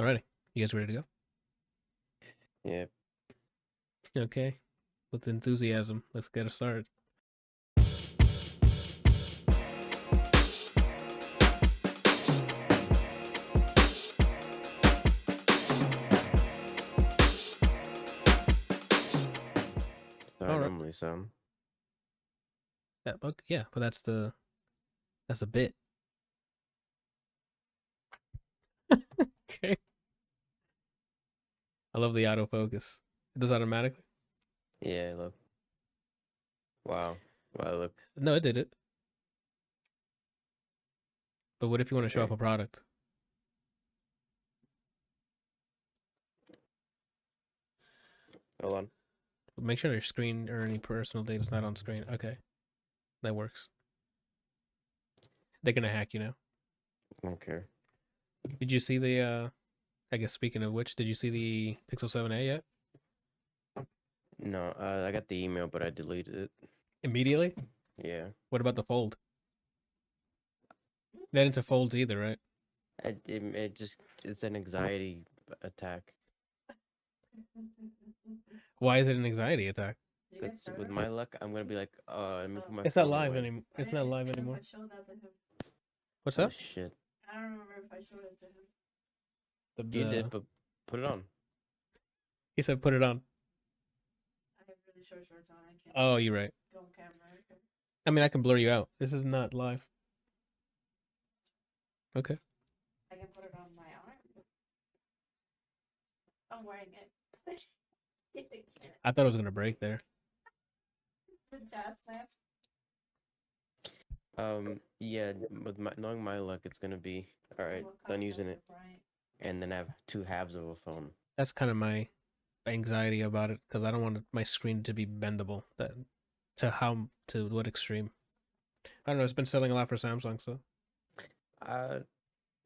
Alrighty. You guys ready to go? Yeah. Okay. With enthusiasm, let's get it started. So I All right. normally sound. Yeah, but that's the bit. Okay. I love the autofocus. It does automatically. Yeah, look. Wow. Wow, look. No, it did it. But what if you want to show off Okay. a product? Hold on. Make sure your screen or any personal data is not on screen. Okay, that works. They're gonna hack you now. I don't care. Did you see the? I guess speaking of which, did you see the Pixel 7a yet? No, I got the email, but I deleted it. Immediately. Yeah. What about the Fold? That into Folds either, right? It's an anxiety attack. Why is it an anxiety attack? Because with my luck, I'm gonna be like, let me put my It's not phone live away. anymore. It's not live anymore. What's Oh up? shit. I don't remember if I showed it to him. You did, but put it on. He said put it on. I have really short shorts on. I can't Oh, you're right. go on camera. I mean, I can blur you out. This is not live. Okay. I can put it on my arm. I'm wearing it. I thought it was gonna break there. The jazz snap. Yeah, with knowing my luck, it's gonna be all right. Done using it, and then have two halves of a phone. That's kind of my anxiety about it because I don't want my screen to be bendable. That to what extreme? I don't know. It's been selling a lot for Samsung, so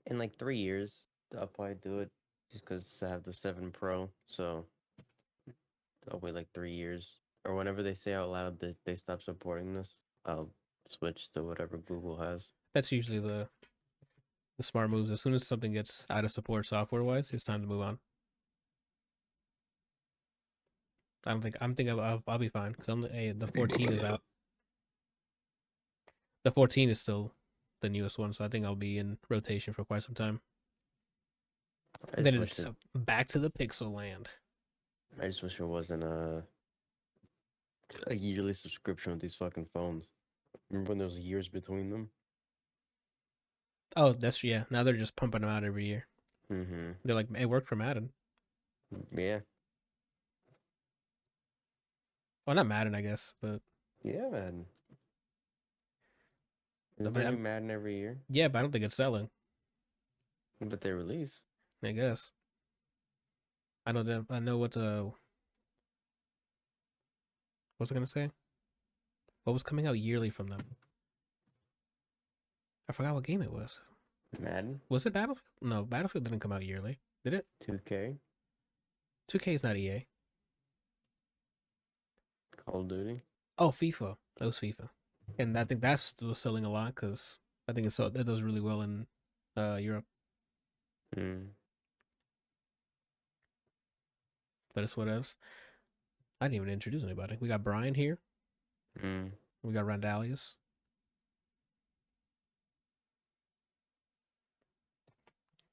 In like 3 years, I'll probably do it just because I have the 7 Pro. So I'll wait like 3 years, or whenever they say out loud that they stop supporting this, I'll switch to whatever Google has. that's usually the smart moves. As soon as something gets out of support software wise, it's time to move on. I'm thinking I'll be fine because the 14 is out. The 14 is still the newest one, so I think I'll be in rotation for quite some time. Then it's back to the Pixel land. I just wish it wasn't a yearly subscription with these fucking phones. Remember when there was years between them? Oh, yeah. Now they're just pumping them out every year. Mm-hmm. They're like, it worked for Madden. Yeah. Well, not Madden, I guess, but Yeah, Madden. Is there a new Madden every year? Yeah, but I don't think it's selling. But they release. I guess. I know what's I gonna say? What was coming out yearly from them? I forgot what game it was. Madden? Was it Battlefield? No, Battlefield didn't come out yearly. Did it? 2K? 2K is not EA. Call of Duty? Oh, FIFA. That was FIFA. And I think that's still selling a lot because I think it does really well in Europe. Mm. But it's whatevs. I didn't even introduce anybody. We got Brian here. Mm. We got Randalius.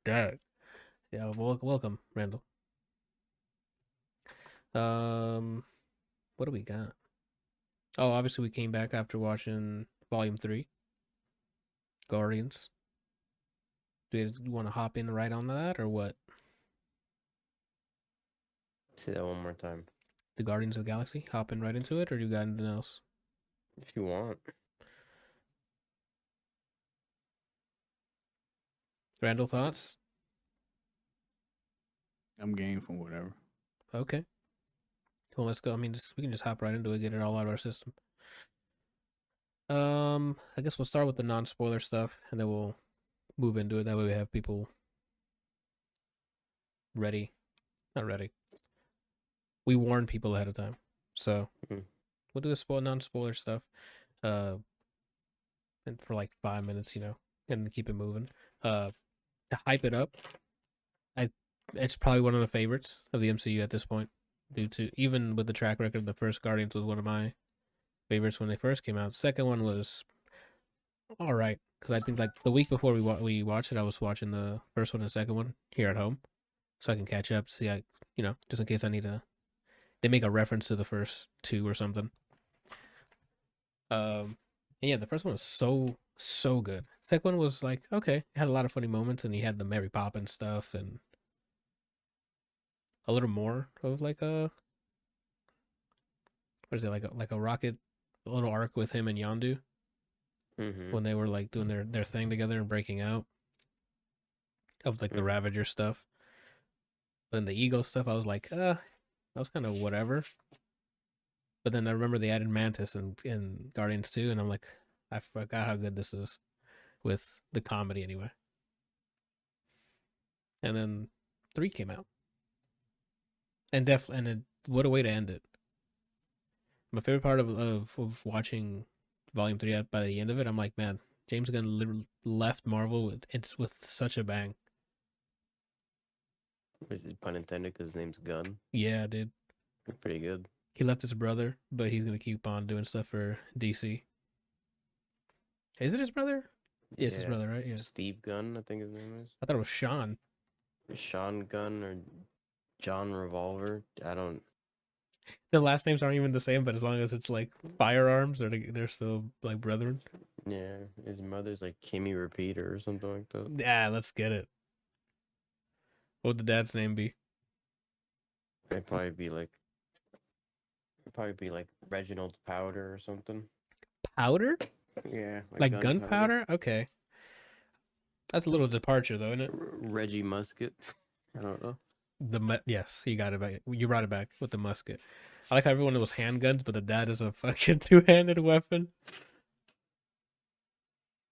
Good. Yeah, welcome, Randall. What do we got? Oh, obviously we came back after watching Volume 3. Guardians. Do you want to hop in right on that or what? Say that one more time. The Guardians of the Galaxy? Hop in right into it, or do you got anything else? If you want. Randall, thoughts? I'm game for whatever. Okay. Cool, let's go. I mean, we can just hop right into it, get it all out of our system. I guess we'll start with the non-spoiler stuff, and then we'll move into it. That way we have people ready. Not ready. We warn people ahead of time. So we'll do the non-spoiler stuff. And for like 5 minutes, and keep it moving. To hype it up, it's probably one of the favorites of the MCU at this point, due to even with the track record. The first Guardians was one of my favorites when they first came out. The second one was all right because I think like the week before we watched it, I was watching the first one and the second one here at home, so I can catch up. See, just in case I need to. They make a reference to the first two or something. And yeah, the first one was so good. Second one was like okay, it had a lot of funny moments, and he had the Mary Poppins stuff and a little more of like a what is it like a rocket, a little arc with him and Yondu when they were like doing their thing together and breaking out of like the Ravager stuff. But then the Ego stuff, I was like, that was kind of whatever. But then I remember they added Mantis in Guardians 2, and I'm like, I forgot how good this is with the comedy anyway. And then 3 came out. And what a way to end it. My favorite part of watching Volume 3 by the end of it, I'm like, man, James Gunn literally left Marvel with such a bang. Which is pun intended because his name's Gunn. Yeah, dude. Pretty good. He left his brother, but he's going to keep on doing stuff for DC. Is it his brother? Yeah, it's his brother, right? Yeah. Steve Gunn, I think his name is. I thought it was Sean. Sean Gunn or John Revolver. I don't. The last names aren't even the same, but as long as it's like firearms, they're still like brethren. Yeah, his mother's like Kimmy Repeater or something like that. Yeah, let's get it. What would the dad's name be? It'd probably be like Reginald Powder or something. Powder? Yeah, like gunpowder? Okay. That's a little departure, though, isn't it? Reggie Musket. I don't know. Yes, you got it back. You brought it back with the musket. I like how everyone was handguns, but the dad is a fucking two-handed weapon.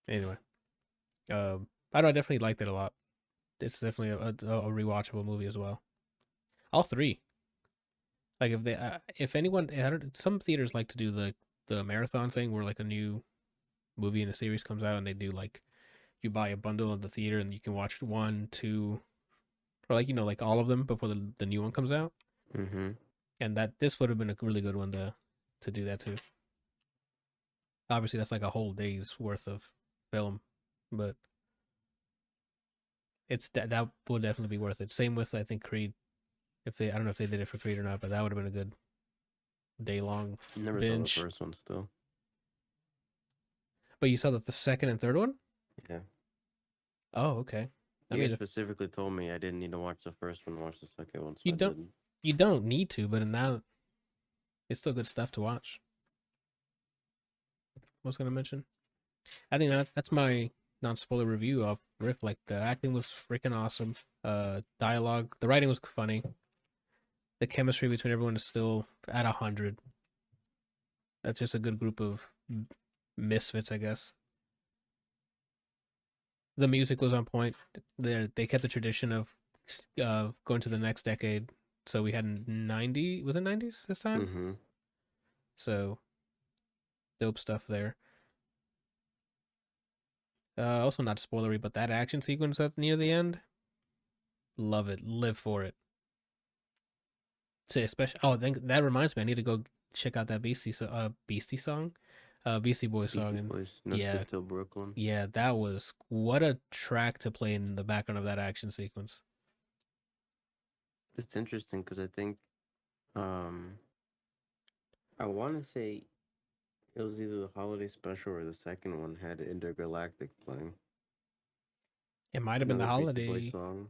Anyway, I don't know, I definitely liked it a lot. It's definitely a rewatchable movie as well. All 3. Like if anyone, some theaters like to do the marathon thing where like a new movie in a series comes out and they do like you buy a bundle of the theater and you can watch 1, 2, or like like all of them before the new one comes out. Mm-hmm. And this would have been a really good one to do that too. Obviously, that's like a whole day's worth of film, but that would definitely be worth it. Same with I think Creed. I don't know if they did it for Creed or not, but that would have been a good day-long Never binge. saw the first one still. But you saw the second and third one? Yeah. Oh, okay. You specifically told me I didn't need to watch the first one, watch the second one. So you don't need to, but now it's still good stuff to watch. What was I gonna mention? I think that's my non-spoiler review of Rift. Like the acting was freaking awesome. Dialogue, the writing was funny. The chemistry between everyone is still at 100. That's just a good group of misfits, I guess. The music was on point. They kept the tradition of going to the next decade. So we had 90. Was it 90s this time? Mm-hmm. So dope stuff there. Also not spoilery, but that action sequence at near the end, love it. Live for it. Especially, I think that reminds me, I need to go check out that Beastie song, Beastie Boys song. Beastie Boys, No Sleep Till Brooklyn. Yeah, that was what a track to play in the background of that action sequence. It's interesting because I think, I want to say it was either the holiday special or the second one had Intergalactic playing. It might have been the holiday Boy song.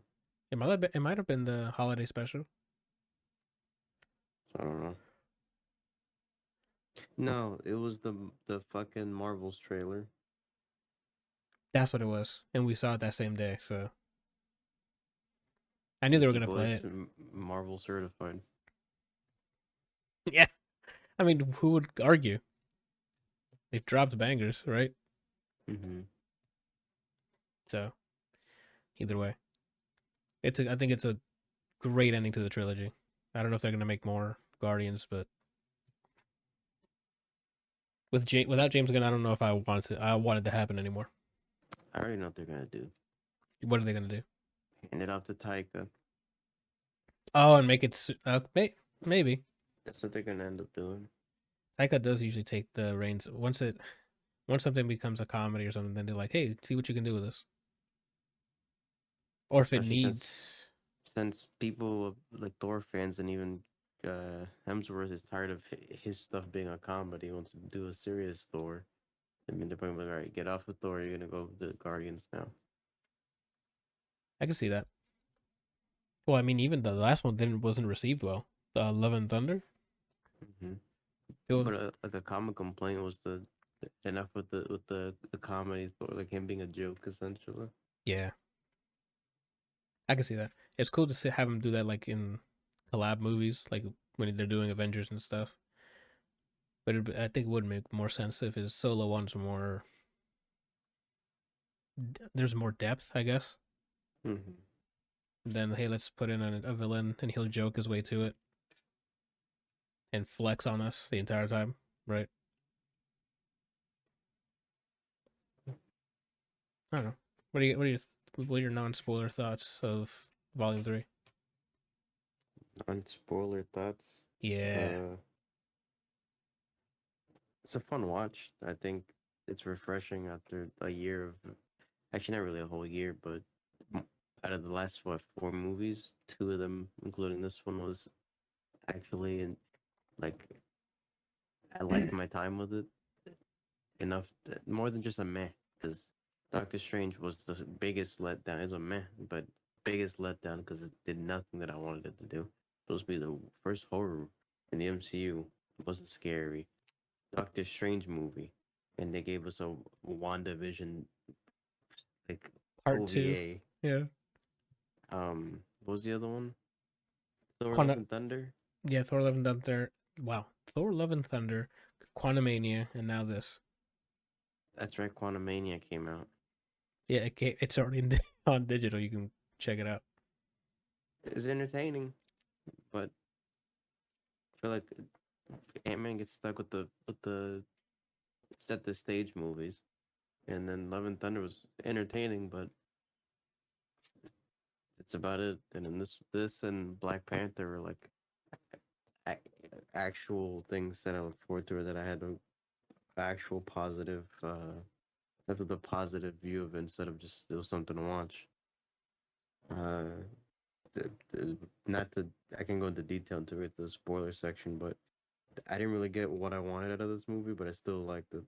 It might have been the holiday special. I don't know. No, it was the fucking Marvel's trailer. That's what it was, and we saw it that same day. So I knew they were gonna play it. Marvel certified. Yeah, I mean, who would argue? They've dropped bangers, right? Mm-hmm. So, either way, I think it's a great ending to the trilogy. I don't know if they're gonna make more Guardians, but without James Gunn, I don't know if I wanted to happen anymore. I already know what they're gonna do. What are they gonna do? Hand it off to Taika. Oh, and make it maybe. That's what they're gonna end up doing. Taika does usually take the reins once something becomes a comedy or something. Then they're like, "Hey, see what you can do with this." Or if it Especially needs, since people like Thor fans and even Hemsworth is tired of his stuff being a comedy, he wants to do a serious Thor. I mean, they're probably like, all right, get off of Thor. You're gonna go with the Guardians now. I can see that. Well, I mean, even the last one wasn't received well. The Love and Thunder. Hmm People, But like a common complaint was the enough with the comedy Thor, like him being a joke essentially. yeah, I can see that. It's cool to have him do that, like in collab movies, like when they're doing Avengers and stuff. But I think it would make more sense if his solo ones were more. There's more depth, I guess. Hmm Then hey, let's put in a villain and he'll joke his way to it and flex on us the entire time, right? I don't know. What are your non-spoiler thoughts of Volume 3? Unspoiler thoughts. Yeah. Uh, it's a fun watch. I think it's refreshing after a year of actually not really a whole year, but m- out of the last what 4 movies, 2 of them, including this one, was actually in like I liked my time with it enough, more than just a meh. Because Doctor Strange was the biggest letdown. It's a meh, but biggest letdown because it did nothing that I wanted it to do. Supposed to be the first horror in the MCU. It wasn't scary. Doctor Strange movie, and they gave us a WandaVision like Part 2. OVA. Yeah. What was the other one? Thor: Love Quantum. and Thunder. Yeah, Thor: Love and Thunder. Wow. Thor: Love and Thunder, Quantumania, and now this. That's right. Quantumania came out. Yeah, it's already on digital. You can check it out. It was entertaining, but I feel like Ant-Man gets stuck with the set the stage movies, and then Love and Thunder was entertaining, but it's about it. And then this and Black Panther were like actual things that I look forward to, or that I had a actual positive, have the positive view of it instead of just it was something to watch. Uh, not to I can go into detail into it, the spoiler section, but I didn't really get what I wanted out of this movie, but I still liked it.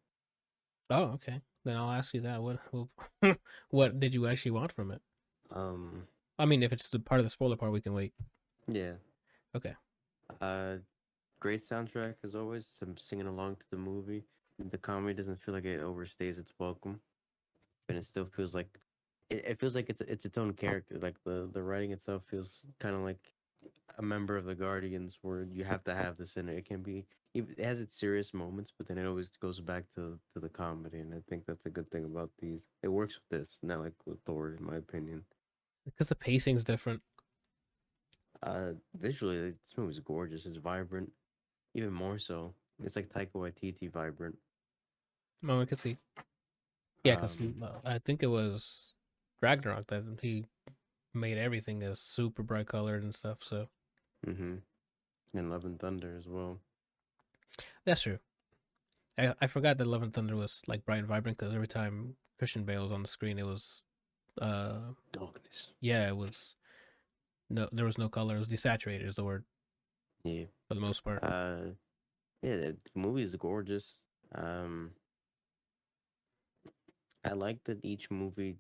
Oh, okay. Then I'll ask you that. What did you actually want from it? Um, I mean, if it's the part of the spoiler part, we can wait. yeah. Okay. Uh, Great soundtrack as always. I'm singing along to the movie. The comedy doesn't feel like it overstays its welcome, and it still feels like it feels like it's its own character. Like the writing itself feels kind of like a member of the Guardians, where you have to have this in it. It can be it has its serious moments, but then it always goes back to the comedy, and I think that's a good thing about these. It works with this, not like with Thor, in my opinion. Because the pacing's different. Visually, this movie's gorgeous. It's vibrant, even more so. It's like Taika Waititi vibrant. Oh, I could see. Yeah, because Um, I think it was Ragnarok that he made everything as super bright colored and stuff. So mm-hmm. And Love and Thunder as well. that's true. I forgot that Love and Thunder was like bright and vibrant because every time Christian Bale was on the screen, it was Darkness. yeah, it was no, there was no color. It was desaturated is the word Yeah. for the most part. Uh, yeah, the movie is gorgeous. Um, I like that each movie,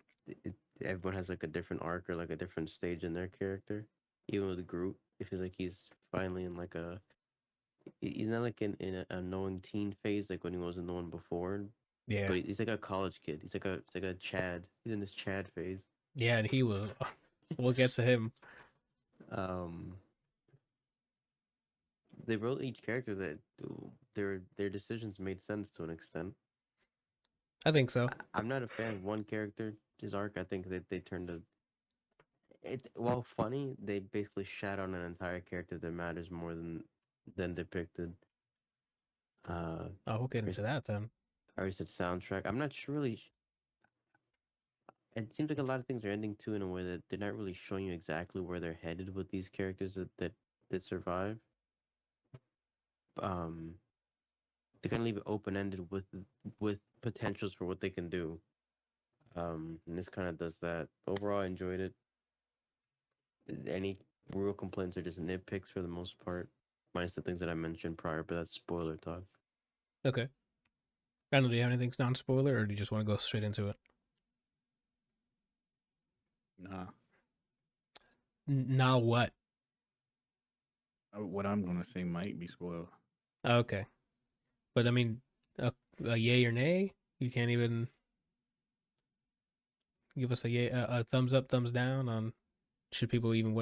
everyone has like a different arc or like a different stage in their character. Even with Groot, it feels like he's finally in like he's not like in a knowing teen phase like when he was in the one before, Yeah, but he's like a college kid. He's like a Chad. He's in this Chad phase. yeah, and he was. We'll get to him. Um, they wrote each character that their decisions made sense to an extent. I think so. I'm not a fan of one character, his arc. I think that they turned it while funny, they basically shat on an entire character that matters more than depicted. Uh, Oh, we'll get I into that then. already said soundtrack. I'm not sure really. it seems like a lot of things are ending too in a way that they're not really showing you exactly where they're headed with these characters that survive. Um, they kind of leave it open ended with potentials for what they can do. And this kind of does that. Overall, I enjoyed it. Any real complaints are just nitpicks for the most part, minus the things that I mentioned prior. But that's spoiler talk. Okay. Randall, do you have anything non-spoiler, or do you just want to go straight into it? Nah. Now what? What I'm gonna say might be spoiled. Okay. But I mean, a yay or nay? You can't even give us a thumbs up, thumbs down on should people even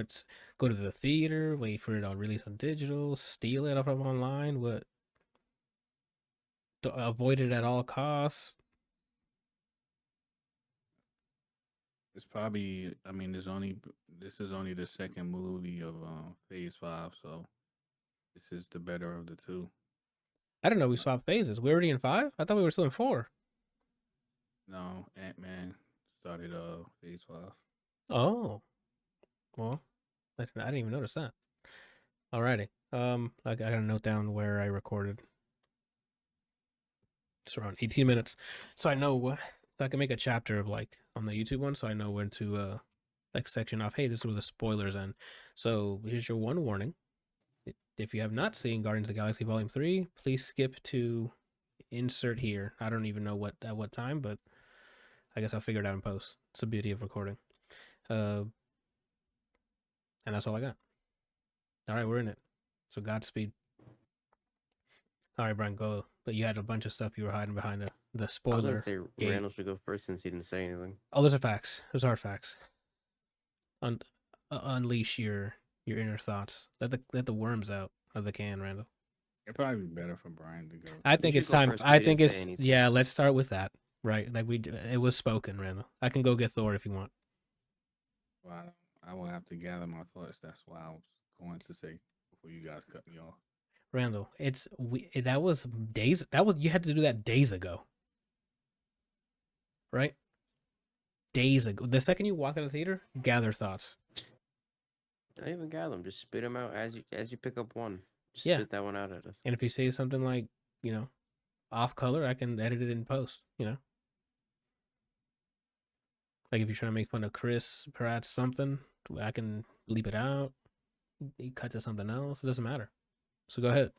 go to the theater, wait for it on release on digital, steal it from online, avoid it at all costs. It's probably. I mean, this is only the second movie of Phase 5, so this is the better of the two. I don't know. We swapped phases. We're already in 5. I thought we were still in 4. No, Ant-Man started Phase 5. Oh, well, I didn't even notice that. Alrighty. I gotta note down where I recorded. It's around 18 minutes, so I know. So I can make a chapter of like on the YouTube one, so I know when to like section off. Hey, this is where the spoilers end. So here's your one warning: if you have not seen Guardians of the Galaxy Volume 3, please skip to insert here. I don't even know at what time, but I guess I'll figure it out in post. It's the beauty of recording. And that's all I got. All right, we're in it. So Godspeed. All right, Brian, go. But you had a bunch of stuff you were hiding behind the I was spoiler. gonna say gate. Randall should go first since he didn't say anything. Oh, those are facts. Those are facts. Unleash your inner thoughts. Let the worms out of the can, Randall. It'd probably be better for Brian to go. I think should it's go time. first, but I you think didn't say it's anything. yeah. Let's start with that, right? Like it was spoken, Randall. I can go get Thor if you want. Well, I will have to gather my thoughts. That's why I was going to say before you guys cut me off. Randall, that was days. You had to do that days ago, right? Days ago. The second you walk out of the theater, gather thoughts. Don't even gather them. Just spit them out as you pick up one. Just Yeah. spit that one out at us. And if you say something like, off color, I can edit it in post. Like if you're trying to make fun of Chris Pratt's something, I can leave it out. You cut to something else. It doesn't matter. So go ahead.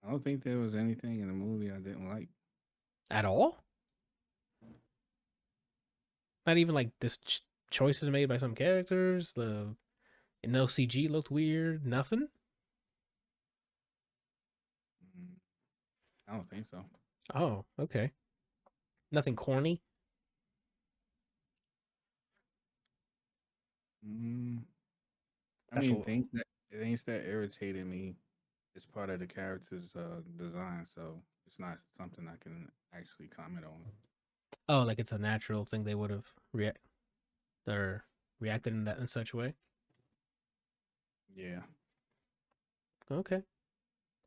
I don't think there was anything in the movie I didn't like. At all? Not even like this choices made by some characters. The no CG looked weird. Nothing. I don't think so. Oh, okay. Nothing corny. I mean, things that irritated me is part of the character's design, so it's not something I can actually comment on. Oh, like it's a natural thing they would have reacted in such a way. Yeah. Okay.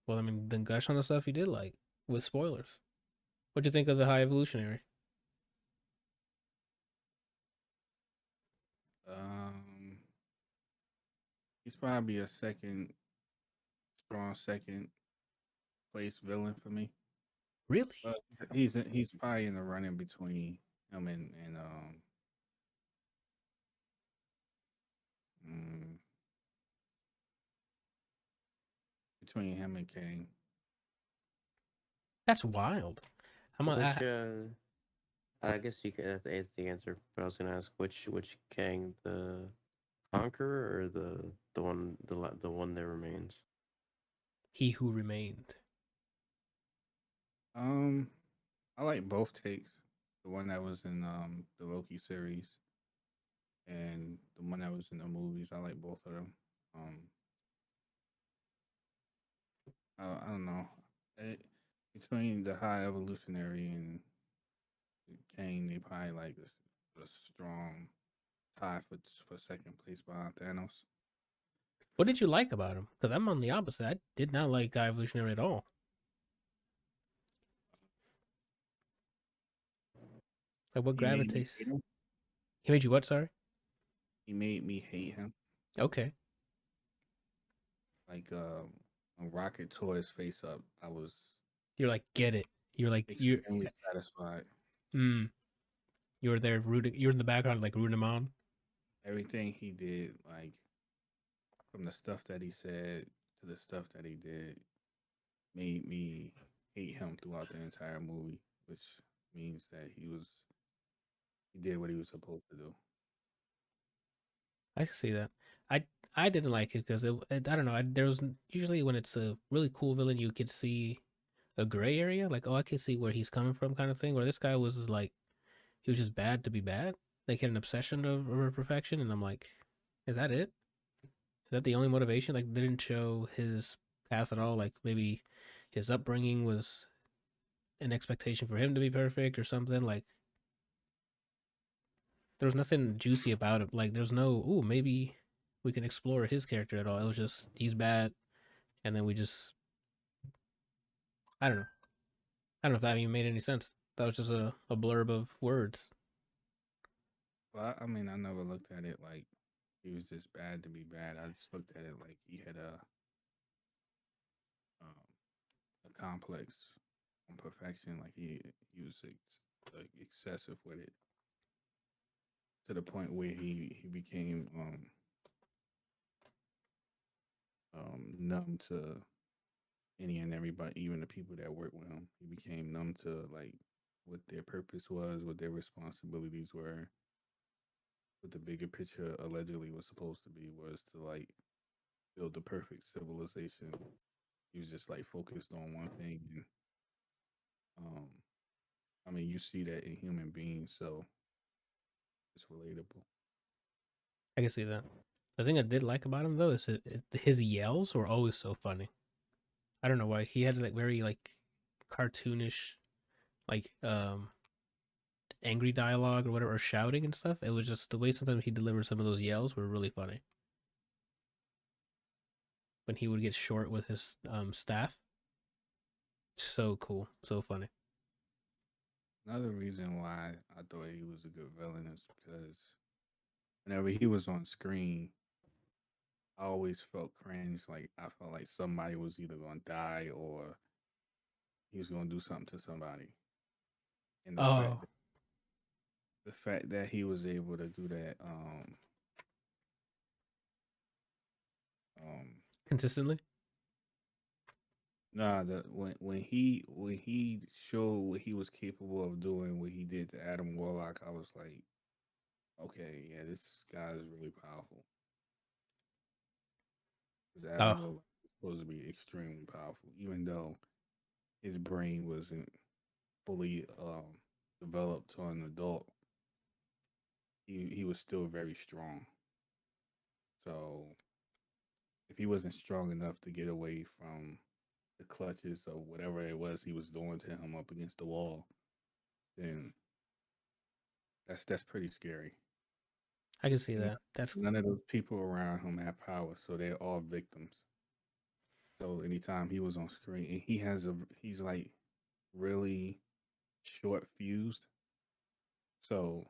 Well, I mean, then gush on the stuff you did like with spoilers. What'd you think of the High Evolutionary? He's probably a strong second place villain for me. Really? But he's probably in the running between him and between him and Kang. That's wild. I guess you can. That's the answer. But I was gonna ask which Kang, the Conqueror or the one that remains. He Who Remained. I like both takes. The one that was in the Loki series and the one that was in the movies. I like both of them. I don't know. Between the High Evolutionary and Kane, they probably like a strong tie for second place behind Thanos. What did you like about him? Because I'm on the opposite. I did not like High Evolutionary at all. Like what He made me gravitates? hate him. He made you what? Sorry. He made me hate him. Okay. Like when Rocket tore his face up, I was You're like get it. You're like you're. extremely satisfied. Mm, you were there rooting. You're in the background like rooting him on. Everything he did, like from the stuff that he said to the stuff that he did, made me hate him throughout the entire movie, which means that he did what he was supposed to do. I can see that. I I didn't like it because I don't know. There was usually when it's a really cool villain, you could see a gray area, like oh I can see where he's coming from, kind of thing. Where this guy was like he was just bad to be bad. Like he had an obsession over perfection, and I'm like, is that it? Is that the only motivation? Like they didn't show his past at all. Like maybe his upbringing was an expectation for him to be perfect or something. Like there was nothing juicy about it. Like there's no ooh maybe we can explore his character at all. It was just he's bad, and then we just I don't know. I don't know if that even made any sense. That was just a blurb of words. Well, I mean, I never looked at it like he was just bad to be bad. I just looked at it like he had a complex on perfection. Like he was like excessive with it to the point where he became numb to any and everybody, even the people that work with him. He became numb to like what their purpose was, what their responsibilities were, what the bigger picture allegedly was supposed to be was to like build the perfect civilization. He was just like focused on one thing, and um, I mean, you see that in human beings, so it's relatable. I can see that. The thing I did like about him though is his yells were always so funny. I don't know why he had like very like cartoonish like angry dialogue or whatever or shouting and stuff. It was just the way sometimes he delivered some of those yells were really funny. When he would get short with his staff, so cool, so funny. Another reason why I thought he was a good villain is because whenever he was on screen, I always felt cringe. Like I felt like somebody was either gonna die or he was gonna do something to somebody. And Oh, the fact that he was able to do that, um, consistently. nah, the when he showed what he was capable of doing, what he did to Adam Warlock, I was like, okay, yeah, this guy is really powerful. Because Oh, Adam Warlock is supposed to be extremely powerful, even though his brain wasn't fully developed to an adult. He was still very strong. So if he wasn't strong enough to get away from the clutches of whatever it was he was doing to him up against the wall, then that's pretty scary. I can see And that. That's none of those people around him have power, so they're all victims. So anytime he was on screen, and he's like really short fused. So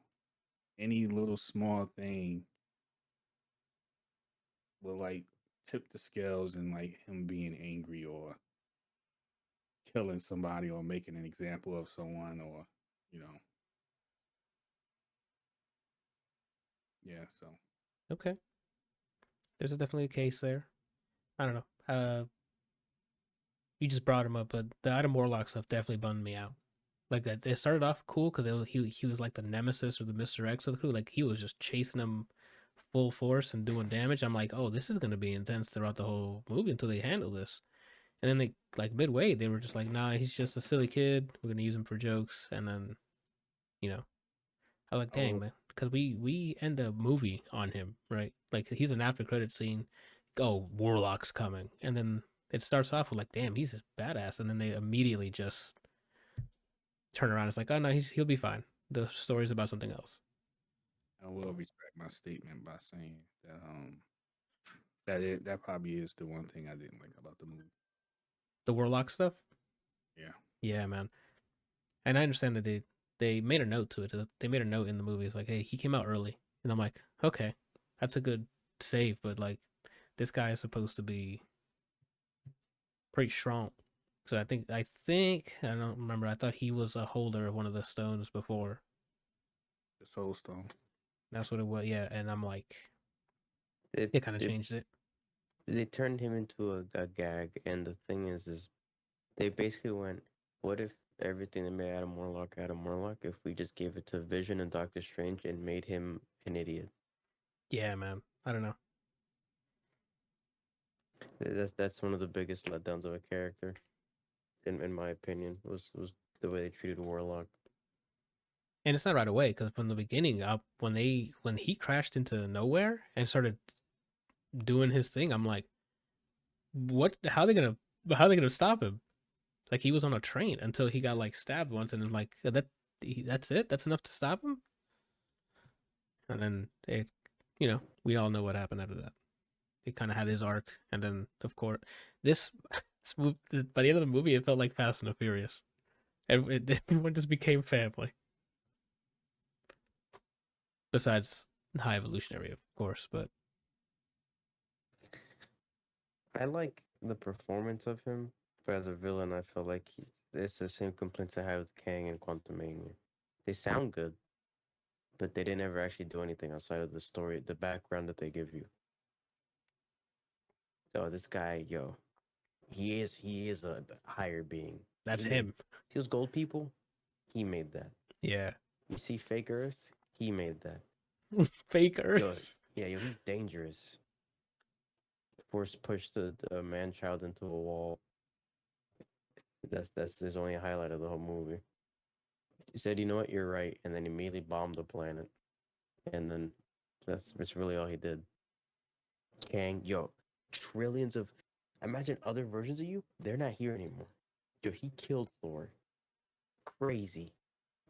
any little small thing will like tip the scales and like him being angry or killing somebody or making an example of someone or you know yeah. So okay. There's definitely a case there. I don't know. You just brought him up, but the Adam Warlock stuff definitely bummed me out. Like it started off cool because he was like the nemesis or the Mister X of the crew. Like he was just chasing him full force and doing damage. I'm like, oh, this is gonna be intense throughout the whole movie until they handle this. And then they like midway, they were just like, nah, he's just a silly kid. We're gonna use him for jokes. And then you know, I was like, I dang will man, because we end the movie on him, right? Like he's an after credit scene. Oh, Warlock's coming, and then it starts off with like, damn, he's a badass, and then they immediately just turn around. It's like, oh no, he'll be fine. The story's about something else. I will respect my statement by saying that probably is the one thing I didn't like about the movie. The Warlock stuff, Yeah. yeah, man. And I understand that they made a note to it. They made a note in the movie. It's like, hey, he came out early, and I'm like, okay, that's a good save, but like, this guy is supposed to be pretty strong. So I don't remember. I thought he was a holder of one of the stones before. The Soul Stone. That's what it was. Yeah, and I'm like, It, it kind of it changed it. they turned him into a gag, and the thing is they basically went, what if everything that made Adam Warlock, if we just gave it to Vision and Doctor Strange and made him an idiot? Yeah, man. I don't know. That's one of the biggest letdowns of a character, in my opinion, was the way they treated Warlock. And it's not right away because from the beginning up, when he crashed into nowhere and started doing his thing, I'm like, what? How they gonna stop him? Like he was on a train until he got like stabbed once, and then like that's it. That's enough to stop him. And then we all know what happened after that. He kind of had his arc, and then of course this, by the end of the movie, it felt like Fast and the Furious. Everyone just became family. Besides High Evolutionary, of course, but I like the performance of him, but as a villain, I feel like it's the same complaints I had with Kang and Quantumania. They sound good, but they didn't ever actually do anything outside of the story, the background that they give you. So this guy, he is a higher being. that's He made him. those gold people. He made that. Yeah, You see fake Earth. He made that. fake Earth. He's dangerous. Pushed the man child into a wall. That's his only highlight of the whole movie. He said, "You know what? You're right," and then immediately bombed the planet. And then that's really all he did. Kang, trillions of. Imagine other versions of you. They're not here anymore. He killed Thor. Crazy.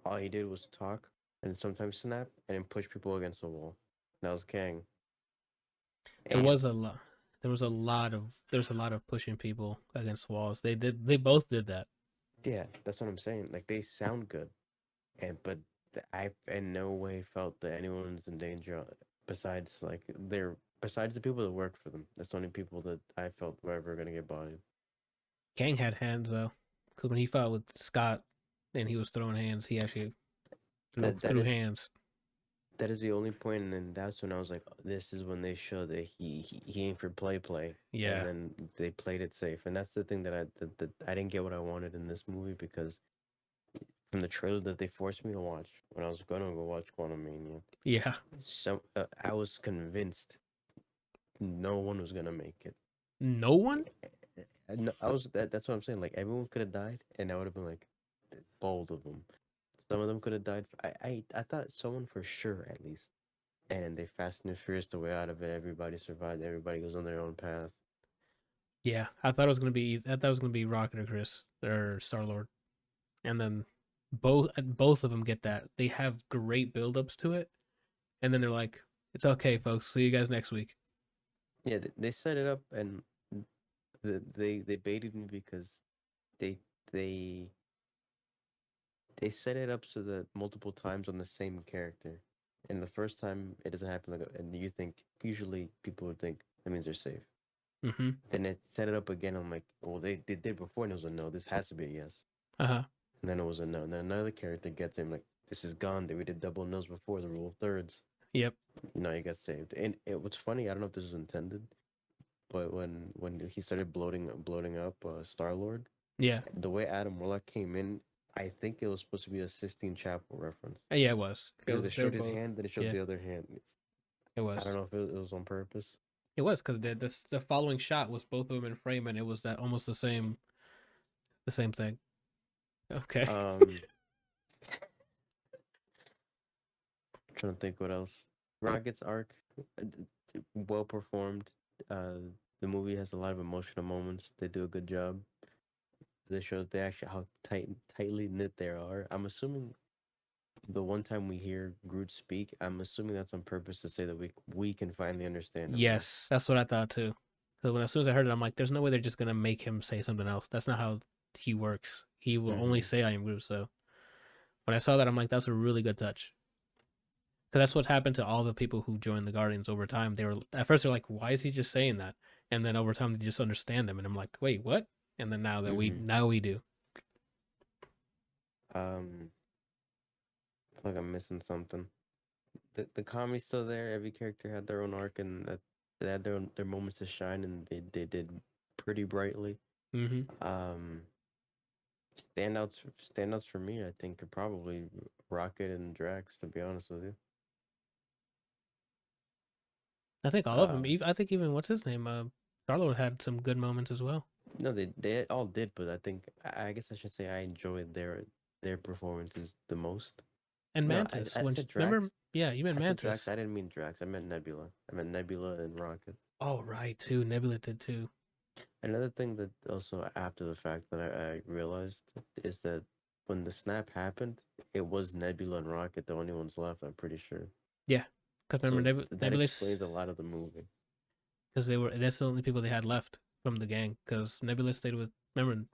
All he did was talk and sometimes snap and then push people against the wall. That was Kang. There was a lot. There was a lot of pushing people against walls. They both did that. Yeah, that's what I'm saying. Like they sound good, but I in no way felt that anyone's in danger. Besides, besides the people that worked for them. That's the only people that I felt were ever gonna get bodied. Kang had hands though, because when he fought with Scott and he was throwing hands, he actually threw hands. That is the only point, and then that's when I was like, this is when they show that he ain't for play. Yeah. And then they played it safe, and that's the thing that I didn't get what I wanted in this movie because from the trailer that they forced me to watch when I was gonna go watch Quantumania. Yeah. So I was convinced no one was gonna make it. No one? No, that's what I'm saying. Like everyone could have died, and I would have been like, bold of them. Some of them could have died. I thought someone for sure at least. And they Fast and Furious the way out of it. Everybody survived. Everybody goes on their own path. Yeah, I thought it was gonna be Rocket or Chris or Star-Lord, and then both of them get that. They have great build-ups to it, and then they're like, "It's okay, folks. See you guys next week." Yeah, they set it up, and they baited me because they set it up so that multiple times on the same character. And the first time it doesn't happen, and you think usually people would think that means they're safe. Mm-hmm. Then it set it up again. I'm like, well, they did before, and it was a no. This has to be a yes. Uh-huh. And then it was a no. And then another character gets him like, this is gone. We did double no's before, the rule of thirds. Yep. You got saved. And it was funny. I don't know if this was intended, but when he started bloating up Star-Lord, Yeah. the way Adam Warlock came in, I think it was supposed to be a Sistine Chapel reference. Yeah, it was. Because they showed his hand, then it showed the other hand. It was. I don't know if it was on purpose. It was because the following shot was both of them in frame, and it was that almost the same thing. Okay. Trying to think what else. Rocket's arc, well performed. The movie has a lot of emotional moments. They do a good job. They show how tightly knit they are. I'm assuming the one time we hear Groot speak, I'm assuming that's on purpose to say that we can finally understand him. Yes, that's what I thought too. Because as soon as I heard it, I'm like, "There's no way they're just gonna make him say something else. That's not how he works. He will only say I am Groot." So, When I saw that, I'm like, that's a really good touch. Because that's what happened to all the people who joined the Guardians over time. They were at first they're like, why is he just saying that? And then over time they just understand them, and I'm like, wait, what? And then now that we do. I feel like I'm missing something. The comedy's still there. Every character had their own arc, and they had their moments to shine, and they did pretty brightly. Mm-hmm. Standouts for me, I think, are probably Rocket and Drax. To be honest with you, I think all of them. I think even what's his name, Star-Lord had some good moments as well. no, they all did, but I think I guess I should say I enjoyed their performances the most. And No, Mantis. I when said remember? Drax. Yeah, you meant I said Mantis. Drax. I didn't mean Drax. I meant Nebula. I meant Nebula and Rocket. Oh right, too. Nebula did too. Another thing that also after the fact that I realized is that when the snap happened, it was Nebula and Rocket the only ones left. I'm pretty sure. Yeah, because remember that Nebula explains a lot of the movie. Because that's the only people they had left from the gang. Because Nebula stayed with. Remember,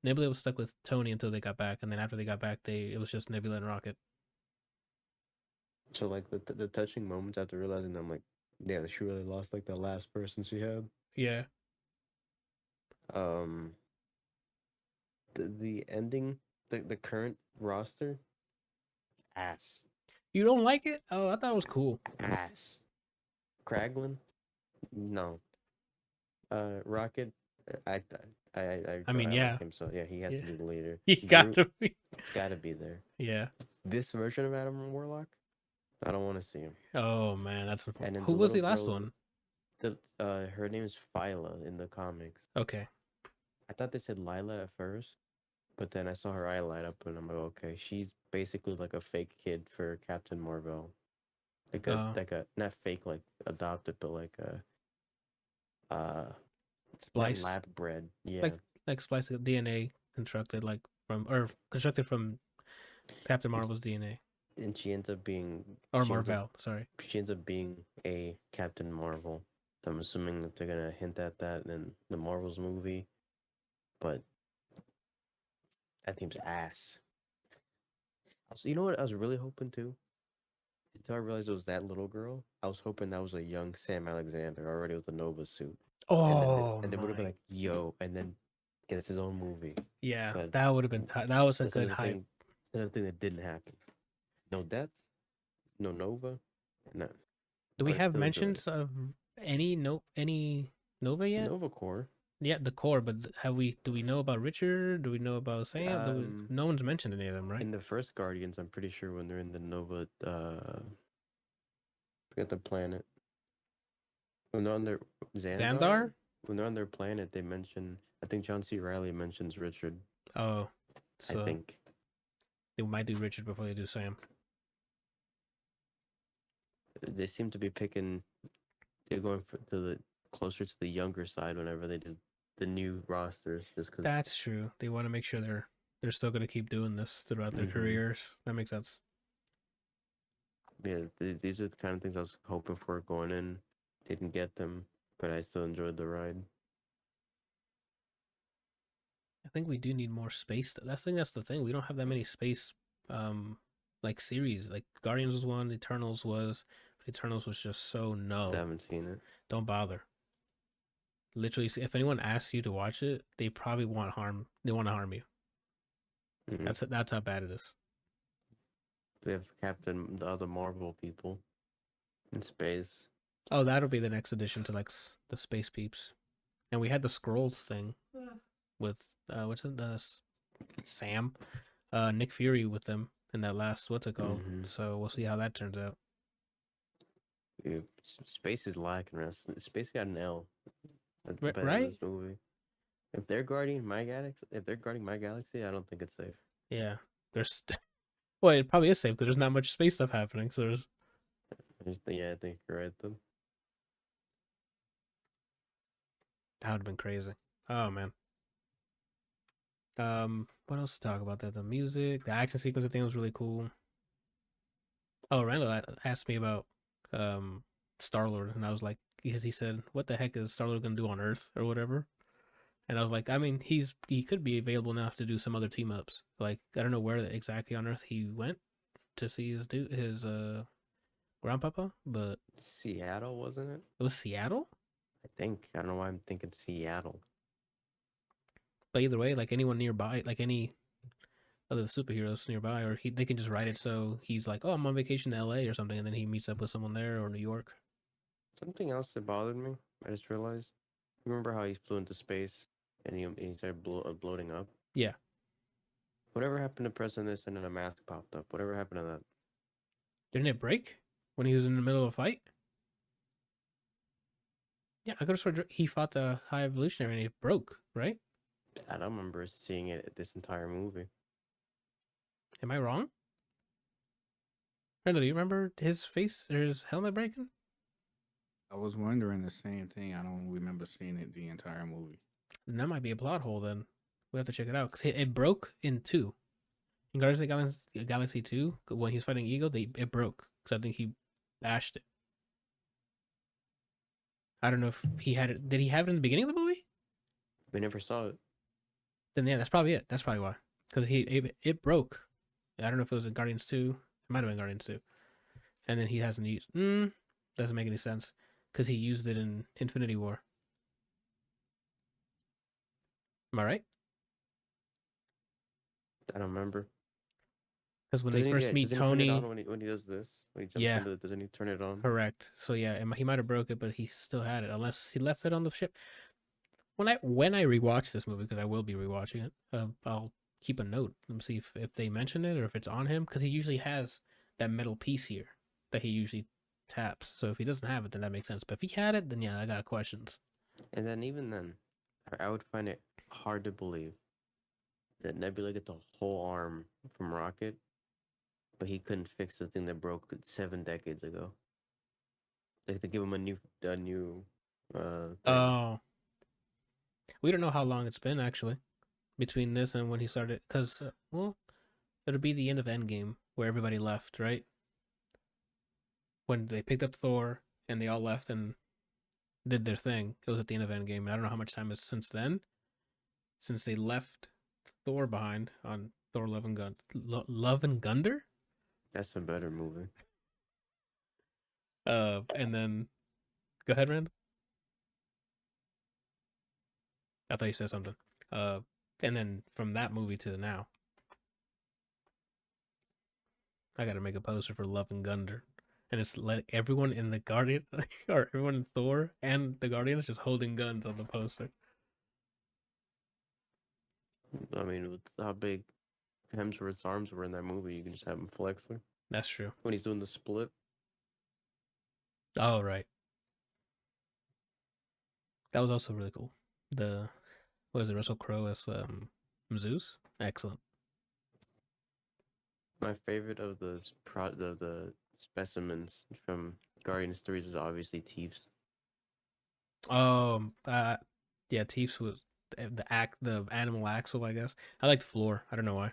Nebula was stuck with Tony until they got back, and then after they got back, it was just Nebula and Rocket. So like the touching moments after realizing that, I'm like, yeah, she really lost like the last person she had. Yeah. The ending, the current roster, ass. You don't like it? Oh, I thought it was cool. Ass. Kraglin, no. Rocket, I mean, yeah. like him, so yeah, he has to be the leader. He gotta be. He's gotta be there. Yeah. This version of Adam Warlock, I don't want to see him. Oh man, that's unfortunate. And Who was the last one? Her name is Phyla in the comics. Okay. I thought they said Lila at first, but then I saw her eye light up, and I'm like, okay, she's basically like a fake kid for Captain Marvel, like a not fake like adopted, but like a spliced lab bred, yeah, like spliced DNA constructed constructed from Captain Marvel's DNA. And she ends up being Marvel. Sorry, she ends up being a Captain Marvel. So I'm assuming that they're gonna hint at that in the Marvels movie, but that team's ass. Also, you know what I was really hoping to? Until I realized it was that little girl, I was hoping that was a young Sam Alexander already with a Nova suit. Oh, and they would have been like, yo, and then gets his own movie. Yeah, but that would have been that was a good hype. It's another thing that didn't happen. No deaths, no Nova, no. Do we have mentions of any Nova yet? Nova Corps. Yeah, the core, but do we know about Richard? Do we know about Sam? No one's mentioned any of them, right? In the first Guardians, I'm pretty sure when they're in the Nova, forget the planet. When they're on their Xandar? When they're on their planet, they mention, I think John C. Reilly mentions Richard. Oh, so I think. They might do Richard before they do Sam. They seem to be they're going closer to the younger side whenever they did the new rosters, just because. That's true. They want to make sure they're still going to keep doing this throughout their careers. That makes sense. Yeah, these are the kind of things I was hoping for going in. Didn't get them, but I still enjoyed the ride. I think we do need more space. That's the thing. We don't have that many space, like series. Like Guardians was one, Eternals was. Eternals was just so no. Still haven't seen it. Don't bother. Literally, if anyone asks you to watch it, they probably want harm. They want to harm you. Mm-hmm. That's how bad it is. We have the other Marvel people in space. Oh, that'll be the next addition to like the space peeps. And we had the Skrulls thing with what's it? Sam, Nick Fury with them in that last what's it called? Mm-hmm. So we'll see how that turns out. Yeah, space is lacking. Space got an L. Right? This movie. If they're guarding my galaxy, I don't think it's safe. Yeah, well, it probably is safe because there's not much space stuff happening. So there's. Yeah, I think you're right though. That would have been crazy. Oh man. What else to talk about? The music, the action sequence, I think was really cool. Oh, Randall asked me about Star-Lord, and I was like, because he said, "What the heck is Star-Lord gonna do on Earth or whatever?" And I was like, I mean, he could be available now to do some other team ups. Like I don't know where exactly on Earth he went to see his grandpapa, but Seattle, wasn't it? it was Seattle. I think. I don't know why I'm thinking Seattle. But either way, like anyone nearby, like any other superheroes nearby, or they can just write it so he's like, oh, I'm on vacation to LA or something, and then he meets up with someone there or New York. Something else that bothered me, I just realized. Remember how he flew into space and he started bloating up? Yeah. Whatever happened to pressing this and then a mask popped up? Whatever happened to that? Didn't it break when he was in the middle of a fight? Yeah, I could have sworn he fought the High Evolutionary and it broke, right? I don't remember seeing it this entire movie. Am I wrong? Randall, do you remember his face or his helmet breaking? I was wondering the same thing. I don't remember seeing it the entire movie. Then that might be a plot hole then. We have to check it out. Because it broke in 2. In Guardians of the Galaxy 2, when he was fighting Ego, it broke. Because I think he bashed it. I don't know if he had it. Did he have it in the beginning of the movie? We never saw it. Then yeah, that's probably it. That's probably why. Because it broke. I don't know if it was in Guardians 2. It might have been Guardians 2. And then he hasn't used... doesn't make any sense. Because he used it in Infinity War. Am I right? I don't remember. Because when they first meet Tony... Turn it on when he does this? When he jumps into it, doesn't he turn it on? Correct. So yeah, he might have broke it, but he still had it. Unless he left it on the ship. When I rewatch this movie, because I will be rewatching it, I'll keep a note and see if they mention it or if it's on him. Because he usually has that metal piece here that he usually taps. So if he doesn't have it, then that makes sense. But if he had it, then yeah, I got questions. And then even then, I would find it hard to believe that Nebula gets a whole arm from Rocket, but he couldn't fix the thing that broke 7 decades ago. Like, to give him a new thing. Oh, we don't know how long it's been actually between this and when he started. Because well, it'll be the end of Endgame where everybody left, right? When they picked up Thor and they all left and did their thing. It was at the end of Endgame, and I don't know how much time is since then. Since they left Thor behind on Thor Love and Thunder. That's a better movie. And then go ahead, Rand. I thought you said something. And then from that movie to now, I gotta make a poster for Love and Thunder. And it's like everyone in the Guardian, or everyone in Thor and the Guardians just holding guns on the poster. I mean, with how big Hemsworth's arms were in that movie, you can just have him flexing. That's true. When he's doing the split. Oh, right. That was also really cool. What is it, Russell Crowe as Zeus? Excellent. My favorite of the specimens from Guardians 3 is obviously Teefs. Yeah, Teefs was the animal axle, I guess. I liked Floor. I don't know why.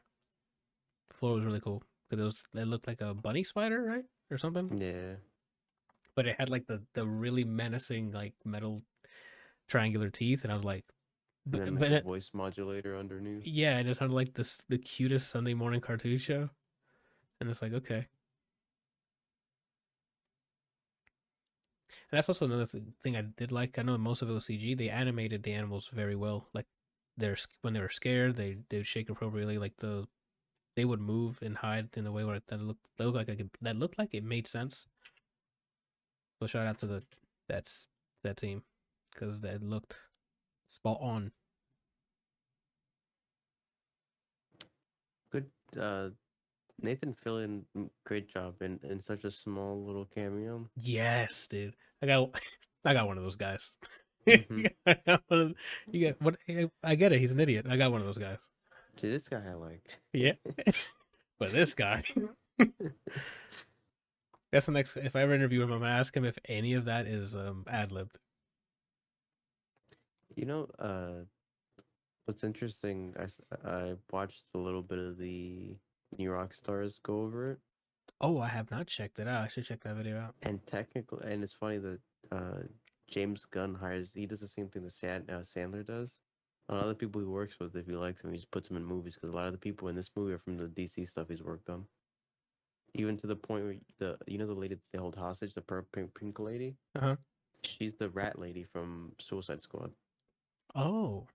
Floor was really cool because it looked like a bunny spider, right, or something. Yeah. But it had like the really menacing like metal triangular teeth, and I was like, And then a voice modulator underneath. Yeah, and it sounded like the cutest Sunday morning cartoon show, and it's like okay. And that's also another thing I did like. I know most of it was CG. They animated the animals very well. Like when they were scared, they would shake appropriately. Like they would move and hide in a way where that looked like it made sense. So shout out to that team because that looked spot on. Good. Nathan Fillion, great job in such a small little cameo. Yes, dude. I got one of those guys. Mhm. I get it. He's an idiot. I got one of those guys. See, this guy I like. Yeah. But this guy. That's the next. If I ever interview him, I'm gonna ask him if any of that is ad-libbed. You know, what's interesting? I watched a little bit of the New Rockstars go over it. Oh, I have not checked it out. I should check that video out. And and it's funny that James Gunn he does the same thing that Sandler does. A lot of the people he works with, if he likes him, he just puts him in movies because a lot of the people in this movie are from the DC stuff he's worked on. Even to the point where the lady they hold hostage, the pink lady, Uh-huh. she's the rat lady from Suicide Squad. Oh,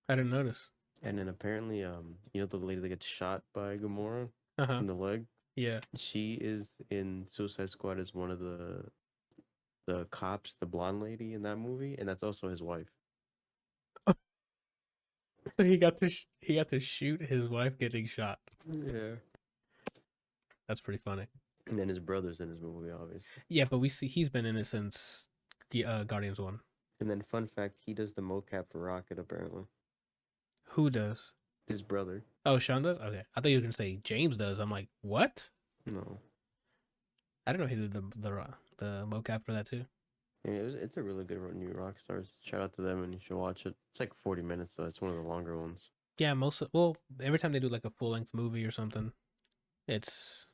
I didn't notice. And then apparently, the lady that gets shot by Gamora Uh-huh. in the leg, Yeah. she is in Suicide Squad as one of the cops, the blonde lady in that movie, and that's also his wife. So he got to shoot his wife getting shot. Yeah. That's pretty funny. And then his brother's in his movie, obviously. Yeah, but we see he's been in it since the Guardians 1. And then, fun fact, he does the mocap for Rocket, apparently. Who does? His brother. Oh, Sean does? Okay. I thought you were going to say James does. I'm like, what? No. I didn't know he did the mocap for that too. Yeah, it's a really good new Rockstars. Shout out to them, and you should watch it. It's like 40 minutes, though. It's one of the longer ones. Yeah, every time they do like a full-length movie or something, it's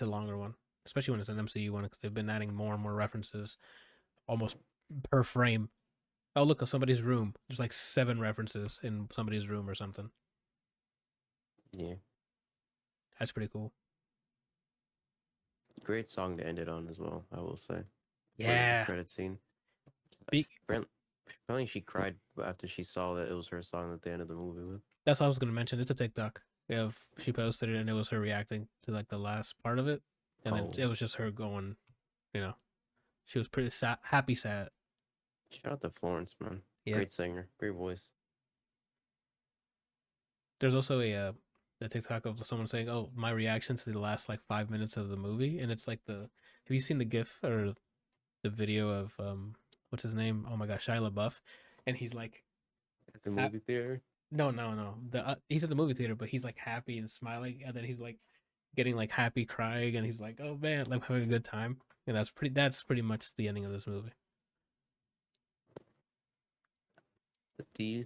a longer one, especially when it's an MCU one because they've been adding more and more references almost per frame. Oh, look, somebody's room. There's like 7 references in somebody's room or something. Yeah. That's pretty cool. Great song to end it on as well, I will say. Yeah. Credit scene. Speak. Apparently she cried after she saw that it was her song at the end of the movie with. That's what I was gonna mention. It's a TikTok. Yeah, she posted it and it was her reacting to like the last part of it, and then it was just her going, she was pretty sad, happy, sad. Shout out to Florence, man. Yeah. Great singer, great voice. There's also a TikTok of someone saying, "Oh, my reaction to the last like 5 minutes of the movie," and it's like have you seen the GIF or the video of what's his name? Oh my gosh, Shia LaBeouf, and he's like At the movie theater. No. He's at the movie theater, but he's like happy and smiling, and then he's like getting like happy crying, and he's like, "Oh man, like having a good time." And that's pretty much the ending of this movie. What do you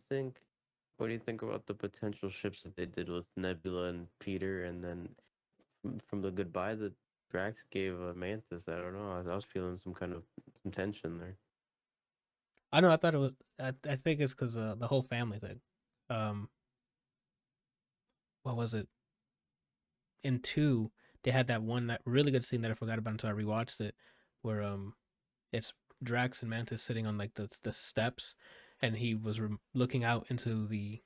think about the potential ships that they did with Nebula and Peter, and then from the goodbye that Drax gave Mantis? I don't know. I was feeling some tension there. I know. I thought it was. I think it's because the whole family thing. What was it? In 2, they had that really good scene that I forgot about until I rewatched it, where it's Drax and Mantis sitting on like the steps, and he was looking out into the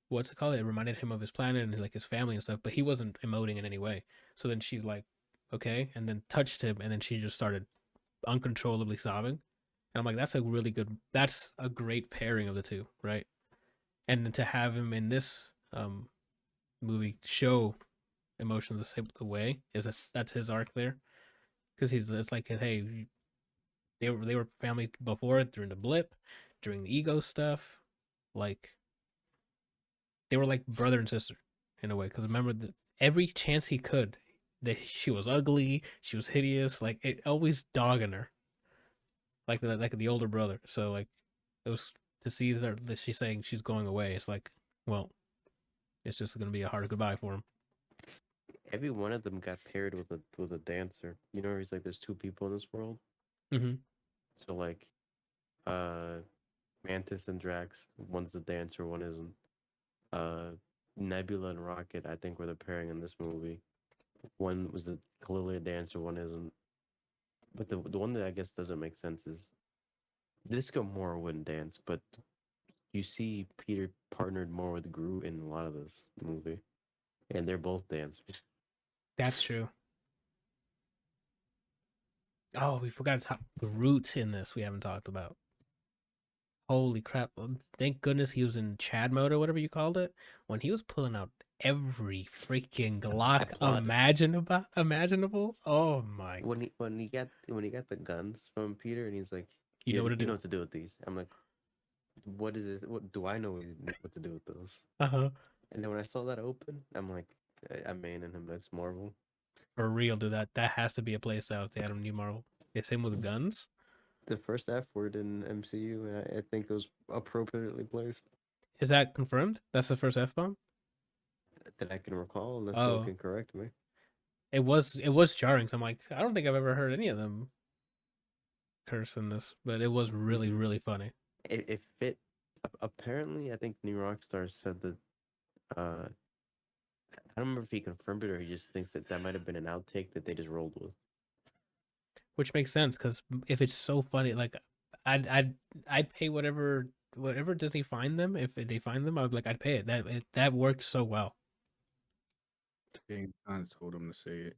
what's it called? It reminded him of his planet and like his family and stuff, but he wasn't emoting in any way. So then she's like, okay, and then touched him, and then she just started uncontrollably sobbing. And I'm like, that's a great pairing of the two, right? And to have him in this movie show emotion the same way that's his arc there, because it's like, hey, they were family before, during the blip, during the ego stuff, like they were like brother and sister in a way. Because remember that every chance he could, that she was ugly, she was hideous, like it always dogging her, like the older brother. So like it was to see that she's saying she's going away. It's like, well, it's just gonna be a hard goodbye for him. Every one of them got paired with a dancer. You know, he's like, there's 2 people in this world. Mm-hmm. So like, Mantis and Drax, one's the dancer, one isn't. Nebula and Rocket, I think, were the pairing in this movie. One was clearly a dancer, one isn't. But the one that I guess doesn't make sense is this Gamora wouldn't dance, but you see Peter partnered more with Groot in a lot of this movie, and they're both dancers. That's true. Oh, we forgot to talk Groot in this. We haven't talked about. Holy crap! Thank goodness he was in Chad mode or whatever you called it. When he was pulling out every freaking Glock imaginable. Oh my! When he got the guns from Peter, and he's like, You know what to do. You know what to do with these. I'm like, what is it? What do I know what to do with those? Uh-huh. And then when I saw that open, I'm like, I'm maining him next Marvel. For real, dude. That has to be a place out to Adam New Marvel. The same with guns. The first F word in MCU, and I think it was appropriately placed. Is that confirmed? That's the first F-bomb? That I can recall, unless someone can correct me. It was jarring. So I'm like, I don't think I've ever heard any of them curse in this, but it was really, really funny. It fit Apparently, I think New Rockstar said that. I don't remember if he confirmed it or he just thinks that that might have been an outtake that they just rolled with. Which makes sense because if it's so funny, like I'd pay whatever Disney find them. If they find them, I'd pay it. That worked so well. James Gunn told him to say it.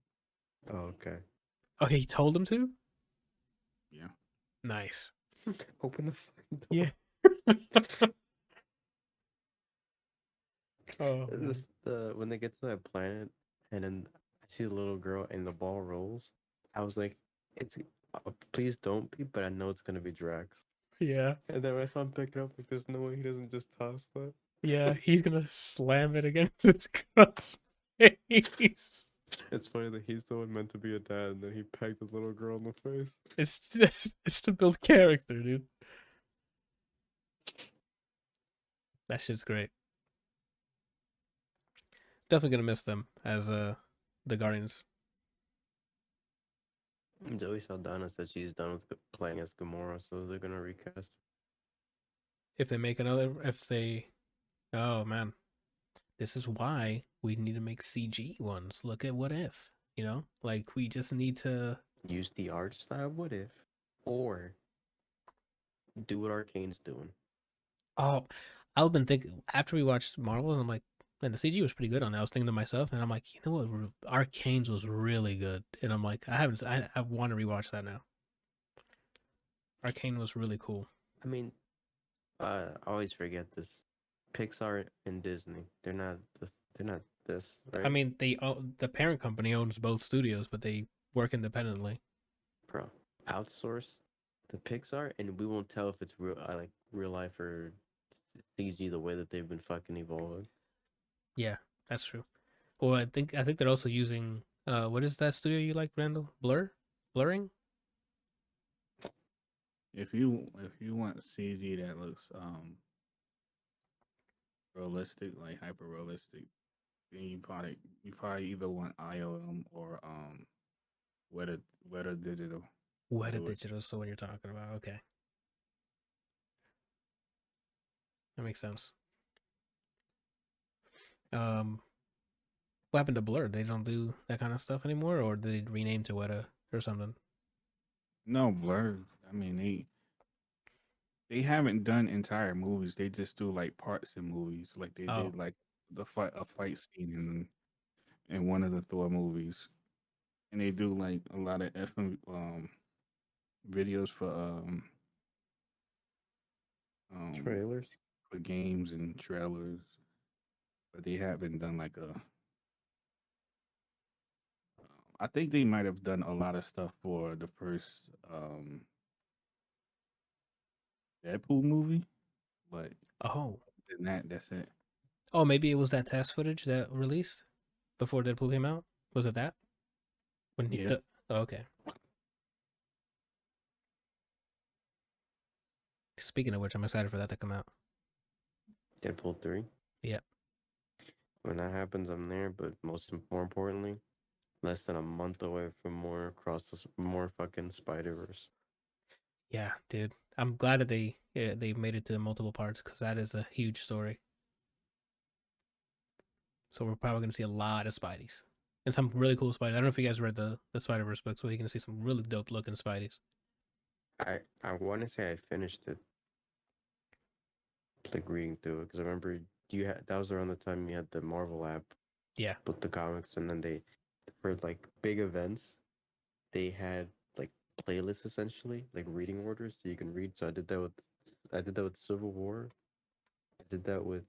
Oh, okay. Oh, he told them to. Yeah. Nice. Open the fucking door. Yeah. Oh, man. When they get to that planet and then I see the little girl and the ball rolls, I was like, "It's please don't be," but I know it's gonna be Drax. Yeah. And then when I saw him pick it up, like, there's no way he doesn't just toss that. Yeah. He's gonna slam it against his girl's face. It's funny that he's the one meant to be a dad, and then he pegged the little girl in the face. It's to build character, dude. That shit's great. Definitely gonna miss them as the Guardians. Zoe Saldana said she's done with playing as Gamora, so they're gonna recast. If they, oh man, this is why we need to make CG ones. Look at What If, like we just need to Use the art style. What if, or do what Arcane's doing? Oh, I've been thinking after we watched Marvel, and I'm like, man, the CG was pretty good on that. I was thinking to myself, and I'm like, you know what, Arcane's was really good, and I'm like, I want to rewatch that now. Arcane was really cool. I mean, I always forget this. Pixar and Disney, they're not this, right? I mean, the parent company owns both studios, but they work independently. Bro, outsource the Pixar, and we won't tell if it's real life or CG the way that they've been fucking evolving. Yeah, that's true. Well, I think they're also using what is that studio you like, Randall? Blurring. If you want CG that looks realistic, like hyper realistic, then you probably either want ILM or Weta Digital. Weta Do it. Digital is the one you're talking about. Okay, that makes sense. What happened to Blur? They don't do that kind of stuff anymore, or did they rename to Weta or something? No, Blur. I mean, they haven't done entire movies. They just do like parts in movies. Like they Oh, did like a fight scene in one of the Thor movies, and they do like a lot of videos um Trailers. for games and trailers, but they haven't done like a. I think they might have done a lot of stuff for the first Deadpool movie, but oh, than that, that's it. oh. Maybe it was that test footage that released before Deadpool came out. Was it that? When he? Yeah. Oh, okay. Speaking of which, I'm excited for that to come out. Deadpool 3. Yeah. When that happens, I'm there. But more importantly, less than a month away from more fucking Spider-Verse. Yeah, dude. I'm glad that they made it to multiple parts because that is a huge story. So we're probably gonna see a lot of Spideys and some really cool Spideys. I don't know if you guys read the Spider-Verse books, but you're gonna see some really dope looking Spideys. I want to say I finished it, like reading through it, because I remember that was around the time you had the Marvel app Yeah. with the comics, and then for like big events, they had like playlists essentially, like reading orders, so you can read. So I did that with Civil War. I did that with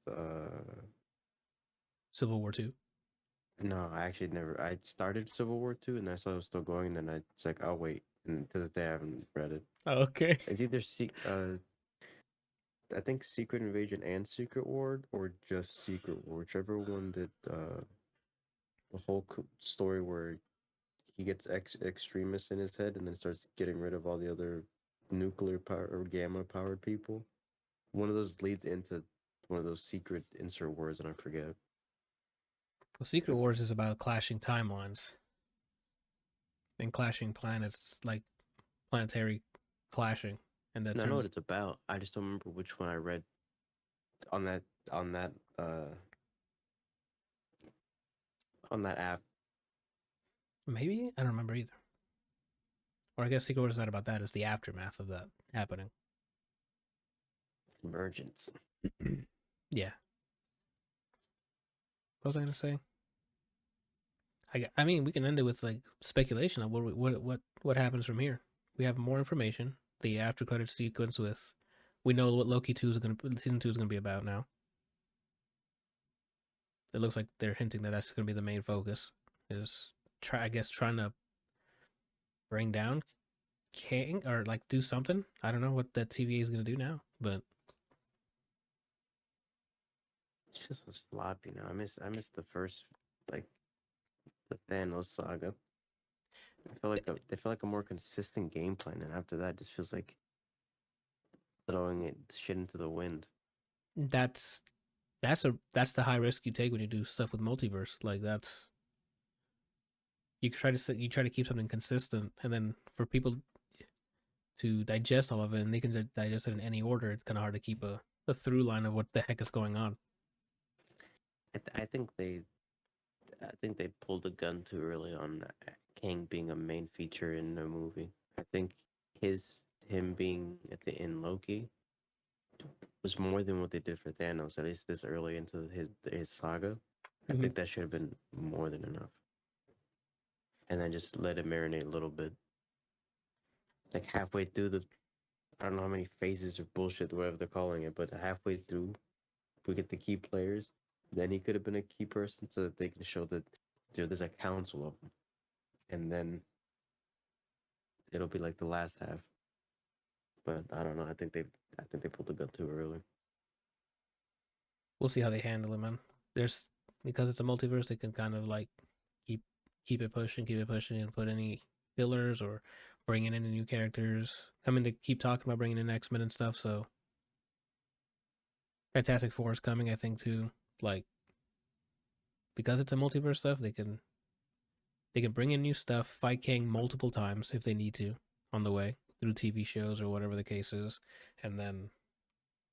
Civil War 2. no, I actually never. I started Civil War 2, and I saw it was still going, and then it's like, I'll wait. And to this day, I haven't read it. Oh, okay. It's either I think Secret Invasion and Secret War, or just Secret War, whichever one that the whole story where he gets extremists in his head and then starts getting rid of all the other nuclear power or gamma powered people. One of those leads into one of those secret insert words, and I forget. Well, Secret Wars is about clashing timelines and clashing planets, like planetary clashing, and that And I know what turns. it's about. I just don't remember which one I read on that on that uh on that app. Maybe I don't remember either. Or I guess Secret Wars is not about that. It's the aftermath of that happening. Emergence. Yeah. What was I gonna say? I mean, we can end it with like speculation on what happens from here. We have more information. The after credit sequence with, we know what season 2 is gonna be about now. It looks like they're hinting that that's gonna be the main focus. Is trying to bring down King or like do something. I don't know what that TVA is gonna do now, but It's just so sloppy now. I miss the first, like, the Thanos saga. They feel like a more consistent game plan, and after that, it just feels like throwing it shit into the wind. that's that's the high risk you take when you do stuff with multiverse. Like that's, you try to keep something consistent, and then for people to digest all of it, and they can digest it in any order. It's kind of hard to keep a through line of what the heck is going on. I think they pulled the gun too early on Kang being a main feature in the movie. I think him being in Loki was more than what they did for Thanos. At least this early into his saga, I think that should have been more than enough. And then just let it marinate a little bit. Like halfway through I don't know how many phases or bullshit, whatever they're calling it, but halfway through, we get the key players. Then he could have been a key person so that they can show that there's a council of them. And then it'll be like the last half. But I don't know. I think they pulled the gun too early. We'll see how they handle it, man. There's, because it's a multiverse, they can kind of like keep it pushing, and put any fillers or bringing in new characters. I mean, they keep talking about bringing in X-Men and stuff. So Fantastic Four is coming, I think, too. Like, because it's a multiverse stuff, they can bring in new stuff, fight Kang multiple times if they need to on the way through TV shows or whatever the case is, and then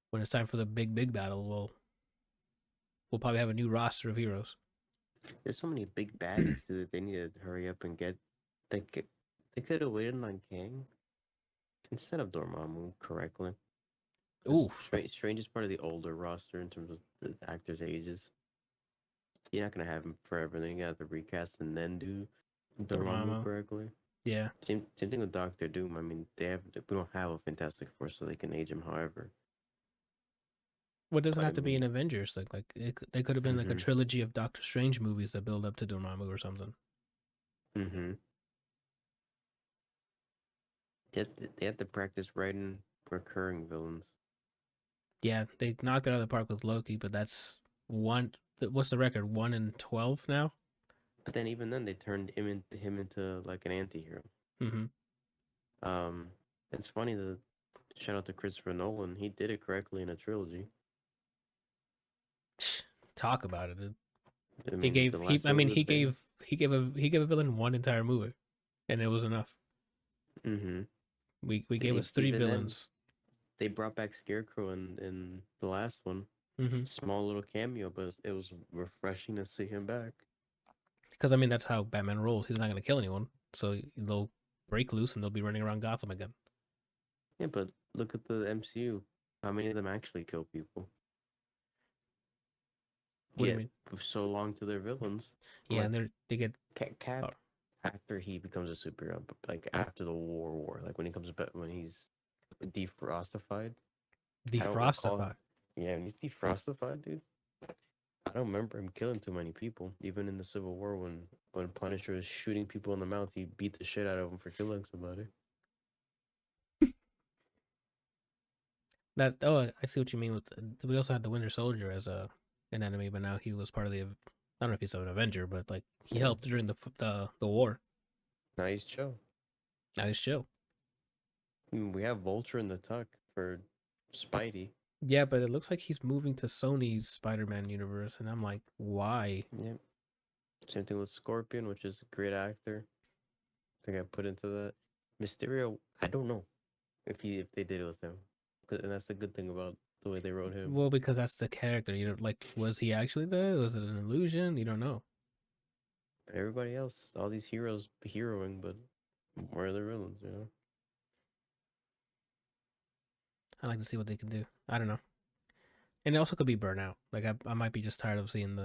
when it's time for the big battle, we'll probably have a new roster of heroes. There's so many big baddies too that they need to hurry up and get. They could have waited on Kang instead of Dormammu correctly. Oof. Strange is part of the older roster in terms of the actors' ages. You're not gonna have him forever. Then you got to recast and then do Dormammu correctly. Yeah. Same thing with Doctor Doom. I mean, we don't have a Fantastic Four, so they can age him however. Well, it doesn't have to be an Avengers. Like they could have been like a trilogy of Doctor Strange movies that build up to Dormammu or something. Mm-hmm. They have to practice writing recurring villains. Yeah, they knocked it out of the park with Loki, but that's one. What's the record? 1 in 12 now. But then even then, they turned him into like an anti-hero. Mm-hmm. It's funny that, shout out to Christopher Nolan. He did it correctly in a trilogy. Talk about it, dude. He gave a villain one entire movie, and it was enough. Mm-hmm. We gave us 3 villains. They brought back Scarecrow in the last one. Mm-hmm. Small little cameo, but it was refreshing to see him back. Because I mean, that's how Batman rolls. He's not going to kill anyone, so they'll break loose and they'll be running around Gotham again. Yeah, but look at the MCU. How many of them actually kill people? What do you mean? So long to their villains. Yeah, like, and they get Cap after he becomes a superhero, like after the war, like when he comes back, when he's defrostified. Defrostified. Yeah, when he's defrostified, dude. I don't remember him killing too many people. Even in the Civil War, when Punisher was shooting people in the mouth, he beat the shit out of them for killing somebody. I see what you mean. We also had the Winter Soldier as an enemy, but now he was part of the. I don't know if he's an Avenger, but like he helped during the war. Now he's chill. We have Vulture in the tuck for Spidey. Yeah, but it looks like he's moving to Sony's Spider-Man universe, and I'm like, why? Yep. Same thing with Scorpion, which is a great actor. I think I put into that. Mysterio, I don't know if they did it with him, and that's the good thing about the way they wrote him. Well, because that's the character. You know, like, was he actually there? Was it an illusion? You don't know. But everybody else, all these heroes heroing, but where are the villains? You know. I like to see what they can do. I don't know. And it also could be burnout. Like I might be just tired of seeing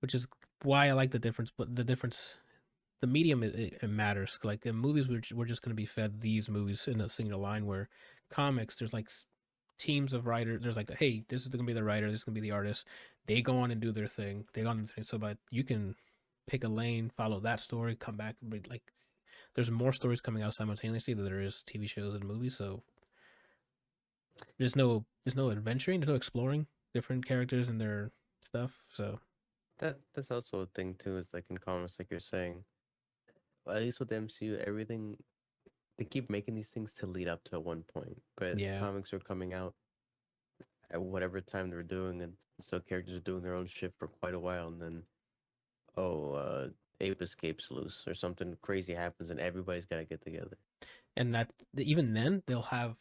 which is why I like the difference. But the medium it matters. Like in movies, we're just going to be fed these movies in a single line. Where comics, there's like teams of writers. There's like, hey, this is going to be the writer. This is going to be the artist. They go on and do their thing. They go on and do so, but you can pick a lane, follow that story, come back, and like. There's more stories coming out simultaneously than there is TV shows and movies. So there's no adventuring, there's no exploring different characters and their stuff. So That's also a thing too. Is like in comics, like you're saying. At least with the MCU, everything they keep making these things to lead up to one point, but yeah, comics are coming out at whatever time they're doing, and so characters are doing their own shit for quite a while, and then Ape escapes loose or something crazy happens, and everybody's got to get together. and that even then they'll have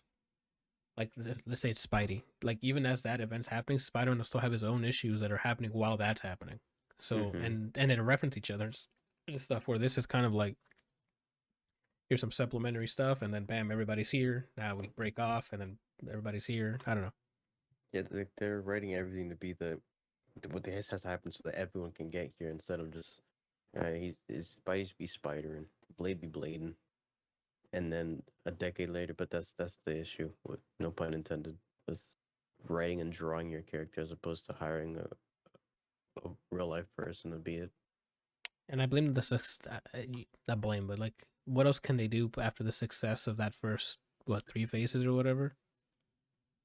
like let's say it's Spidey. Like even as that event's happening, Spider-Man will still have his own issues that are happening while that's happening. So and it'll reference each other. It's stuff where this is kind of like here's some supplementary stuff, and then bam, everybody's here. Now we break off, and then everybody's here. I don't know. Yeah, they're writing everything to be what this has to happen so that everyone can get here instead of just Spidey's be Spider and Blade be Blading, and then a decade later. But that's the issue with no pun intended with writing and drawing your character as opposed to hiring a real life person to be it. And I blame not blame, but like, what else can they do after the success of that first 3 phases or whatever,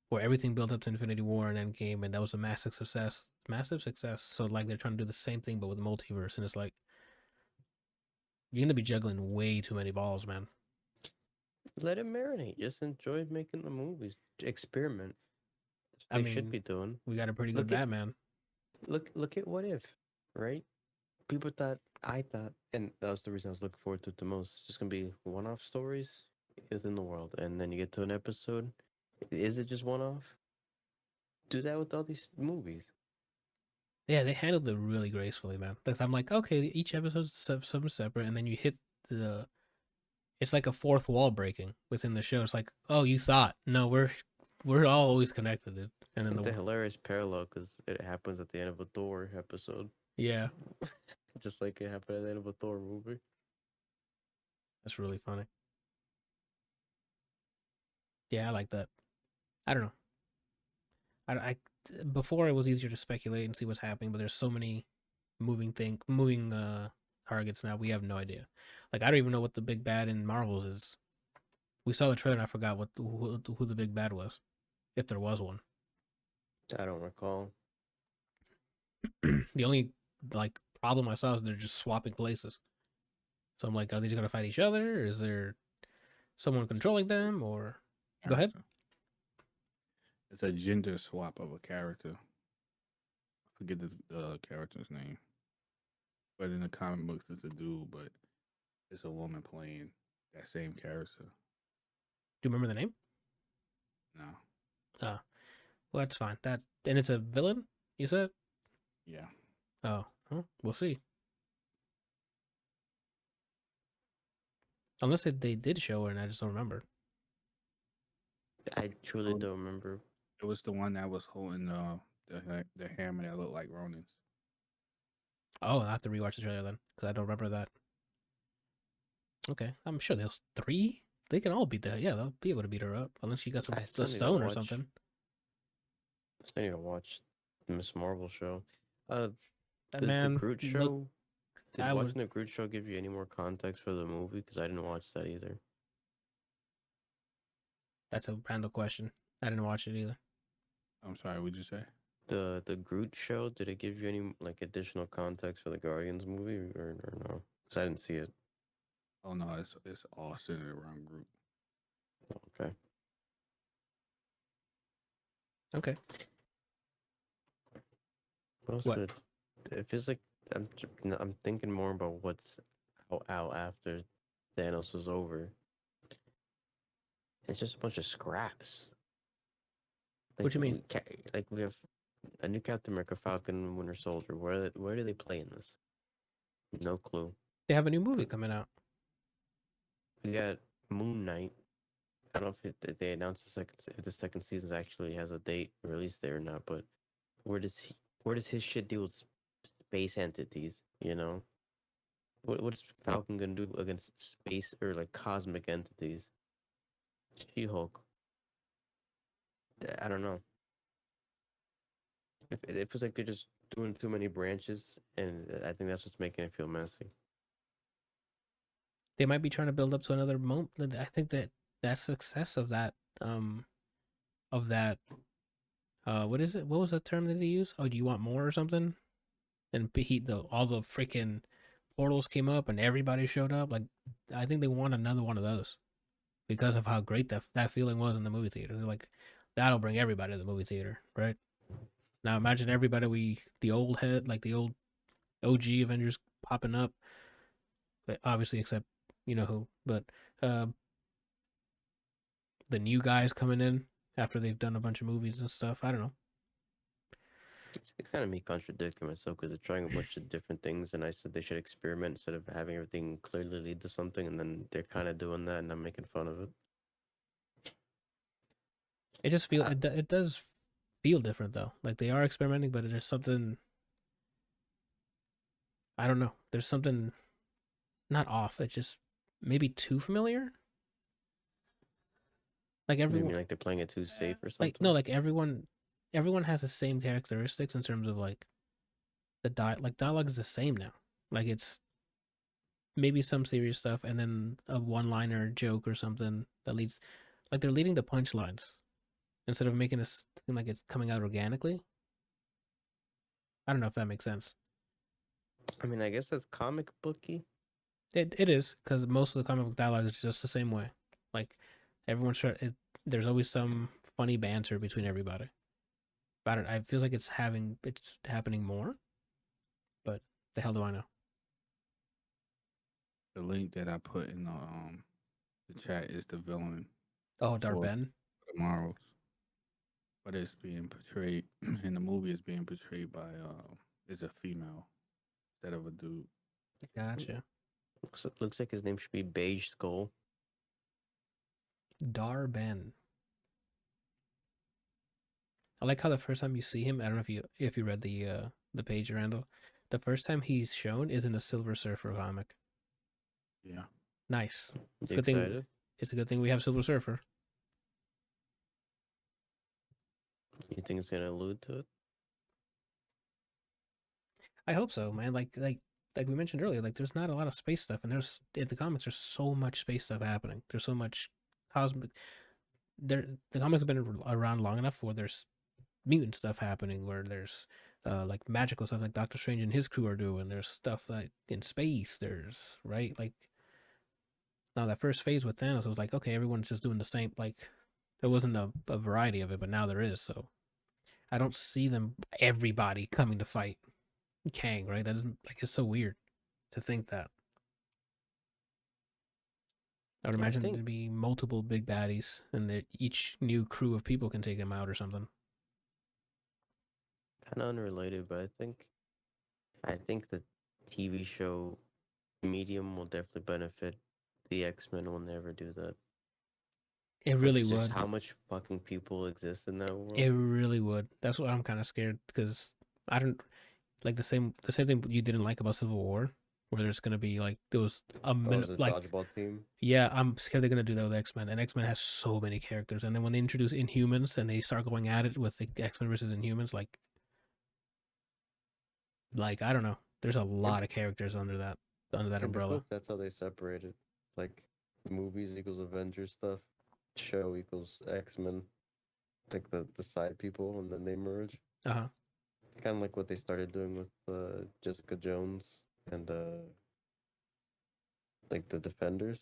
where everything built up to Infinity War and Endgame, and that was a massive success, So like they're trying to do the same thing but with multiverse, and it's like you're gonna be juggling way too many balls, man. Let it marinate. Just enjoy making the movies. Experiment. That's what they should be doing. We got a pretty good Batman. Look at What If, right? People thought, I thought, and that was the reason I was looking forward to it the most. It's just gonna be one-off stories within the world, and then you get to an episode. Is it just one-off? Do that with all these movies. Yeah, they handled it really gracefully, man. Because I'm like, okay, each episode's something separate, and then you hit it's like a fourth wall breaking within the show. It's like, oh, you thought? No, we're all always connected. And then it's a hilarious parallel because it happens at the end of a Thor episode. Yeah, just like it happened at the end of a Thor movie. That's really funny. Yeah, I like that. I don't know. I before it was easier to speculate and see what's happening, but there's so many moving targets now. We have no idea. Like I don't even know what the big bad in Marvels is. We saw the trailer and I forgot who the big bad was, if there was one. I don't recall. The only like problem I saw is they're just swapping places. So I'm like, are they just gonna fight each other? Or is there someone controlling them? Or go ahead. It's a gender swap of a character. I forget the character's name, but in the comic books it's a dude, but it's a woman playing that same character. Do you remember the name? No. Oh, well, that's fine. And it's a villain. You said? Yeah. Oh, well, we'll see. Unless they did show her and I just don't remember. I truly don't remember. It was the one that was holding the hammer that looked like Ronin's. Oh, I have to rewatch the trailer then because I don't remember that. Okay, I'm sure there's 3. They can all beat that. Yeah, they'll be able to beat her up unless she got a stone or something. I still need to watch the Miss Marvel show. The Groot show. Look, Did watching the Groot show give you any more context for the movie? Because I didn't watch that either. That's a random question. I didn't watch it either. I'm sorry, what'd you say? The Groot show, did it give you any like additional context for the Guardians movie or no? Because I didn't see it. Oh no, it's all centered around Groot. Okay. Okay. What? It feels like I'm thinking more about what's out after Thanos is over. It's just a bunch of scraps. What you mean? We have a new Captain America, Falcon, and Winter Soldier. Where do they play in this? No clue. They have a new movie coming out. We got Moon Knight. I don't know if they announced if the second season actually has a date release there or not. But where does his shit deal with space entities? You know, what's Falcon gonna do against space or like cosmic entities? She-Hulk. I don't know. It feels like they're just doing too many branches, and I think that's what's making it feel messy. They might be trying to build up to another moment. I think that success of that of that what is it? What was the term that they use? Oh, do you want more or something? And all the freaking portals came up and everybody showed up. Like, I think they want another one of those because of how great that feeling was in the movie theater. They're like, that'll bring everybody to the movie theater, right? Now imagine everybody the old OG Avengers popping up, but obviously except you know who, but the new guys coming in after they've done a bunch of movies and stuff. I don't know. It's kind of me contradicting myself because they're trying a bunch of different things, and I said they should experiment instead of having everything clearly lead to something, and then they're kind of doing that, and I'm making fun of it. It just it does feel different though. Like they are experimenting, but there's something, I don't know. There's something not off. It's just maybe too familiar. Like everyone, Maybe like they're playing it too safe or something. like no, like everyone has the same characteristics in terms of like dialogue is the same now. Like it's maybe some serious stuff and then a one-liner joke or something that leads, like they're leading to punchlines instead of making it seem like it's coming out organically. I don't know if that makes sense. I mean, I guess that's comic booky. It is, because most of the comic book dialogue is just the same way. Like there's always some funny banter between everybody. But I feel like it's happening more. But the hell do I know? The link that I put in the chat is the villain Oh, for Darben. the Marvels, but it's being portrayed in the movie. Is being portrayed by is a female instead of a dude. Gotcha. Looks like his name should be Beige Skull. Darben. I like how the first time you see him, I don't know if you read the page, Randall. The first time he's shown is in a Silver Surfer comic. Yeah. Nice. It's a You good thing. excited? It's a good thing we have Silver Surfer. You think it's gonna allude to it? I hope so, man. Like we mentioned earlier, like there's not a lot of space stuff, and there's in the comics there's so much space stuff happening. There's so much cosmic. The comics have been around long enough where there's mutant stuff happening, where there's like magical stuff like Doctor Strange and his crew are doing. There's stuff like in space. There's right like now that first phase with Thanos, it was like okay, everyone's just doing the same. Like there wasn't a variety of it, but now there is. So I don't see everybody coming to fight Kang, right? That doesn't like it's so weird to think that. I would imagine there'd be multiple big baddies, and that each new crew of people can take them out or something. Kind of unrelated, but I think the TV show medium will definitely benefit the X-Men when they ever do that. It really Just would. How much fucking people exist in that world? It really would. That's what I'm kind of scared because I don't like the same thing you didn't like about Civil War, where there's gonna be like there was a minute like dodgeball team. yeah, I'm scared they're gonna do that with X-Men, and X-Men has so many characters, and then when they introduce Inhumans and they start going at it with the X-Men versus Inhumans, like I don't know, there's a lot of characters under that umbrella. That's how they separated. Like movies equals Avengers stuff, show equals X-Men, like the side people, and then they merge. Uh-huh. Kind of like what they started doing with Jessica Jones and like the Defenders.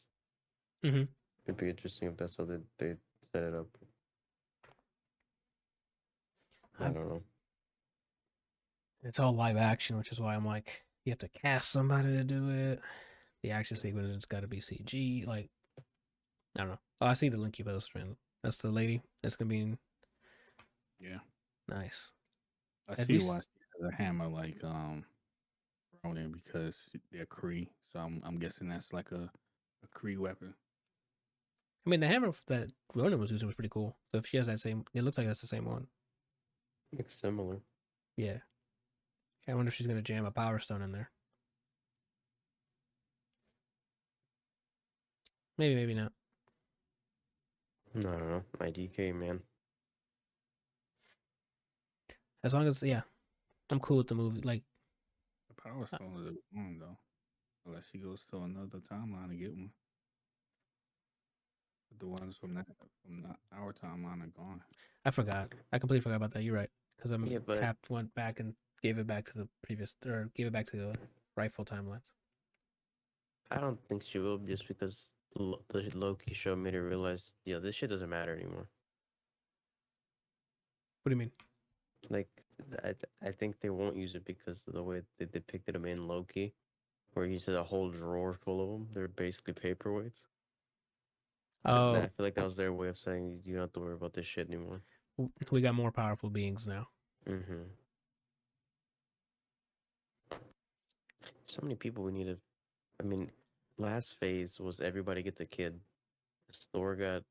Mm-hmm. It'd be interesting if that's how they set it up. I don't know. It's all live action, which is why I'm like, you have to cast somebody to do it. The action sequence has got to be CG. Like, I don't know. Oh, I see the link you posted, man. That's the lady that's gonna be Yeah. Nice. I Have see you? why she has a hammer like Ronin because they're Kree. So I'm guessing that's like a Kree weapon. I mean, the hammer that Ronan was using was pretty cool. So if she has that same, it looks like that's the same one. Looks similar. Yeah. I wonder if she's gonna jam a power stone in there. Maybe, maybe not. I don't know. IDK, man. As long as, yeah, I'm cool with the movie. Like, The Power Stone is a one though, unless she goes to another timeline to get one. But the ones our timeline are gone. I forgot. I completely forgot about that. You're right. Because I'm Yeah, but went back and gave it back to the previous, or gave it back to the rightful timelines. I don't think she will, just because the Loki show made her realize, this shit doesn't matter anymore. What do you mean? Like, I think they won't use it because of the way they depicted him in Loki, where he said a whole drawer full of them. They're basically paperweights. And I Oh, feel like that was their way of saying you don't have to worry about this shit anymore. we got more powerful beings now. Mm-hmm. So many people we need to. I mean, last phase was everybody gets a kid. Thor got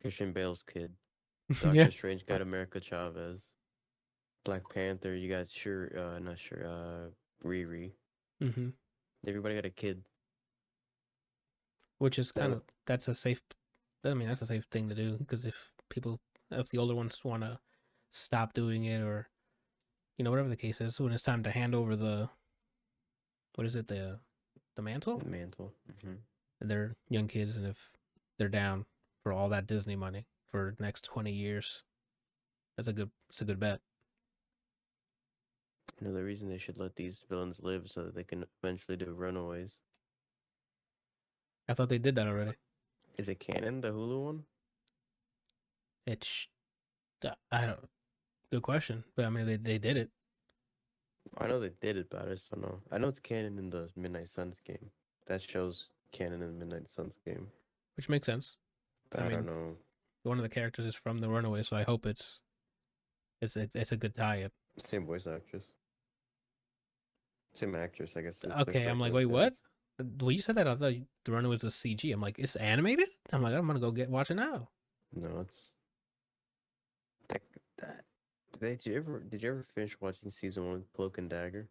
Christian Bale's kid. Doctor Yeah. Strange got America Chavez. Black Panther, you got Riri. Mm-hmm. Everybody got a kid. Which is kind So- of, that's a safe, I mean, that's a safe thing to do. Because if the older ones want to stop doing it, or, whatever the case is, when it's time to hand over the, what is it, the mantle? Mantle. Mm-hmm. They're young kids, and if they're down for all that Disney money for the next 20 years, it's a good bet. Another reason they should let these villains live so that they can eventually do Runaways. I thought they did that already. Is it canon, the Hulu one? It's, I don't, good question, but I mean, they did it. I know they did it, but I just don't know. I know it's canon in the Midnight Suns game. That shows canon in the Midnight Suns game. Which makes sense. But I I don't mean, know. One of the characters is from the Runaway, so I hope it's a good tie-in. Same voice actress. Same actress, I guess. Is the Okay, I'm correct like, way wait, to say what? this. When you said that, I thought the Runaway was a CG. I'm like, it's animated? I'm like, I'm gonna go watch it now. No, it's that. Did you ever finish watching season 1 of Cloak and Dagger?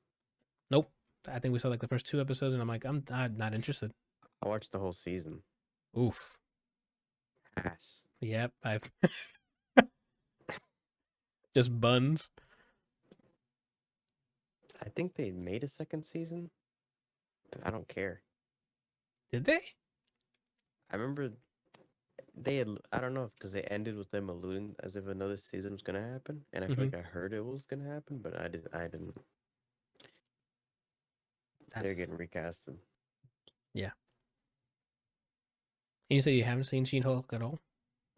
Nope. I think we saw like the first 2 episodes, and I'm like, I'm not interested. I watched the whole season. Oof. Ass. Yep. I've just buns. I think they made a second season, but I don't care. Did they? I remember they had, I don't know, because they ended with them alluding as if another season was gonna happen, and I feel like I heard it was gonna happen, but I didn't. They're getting recasted. And you say you haven't seen She-Hulk at all?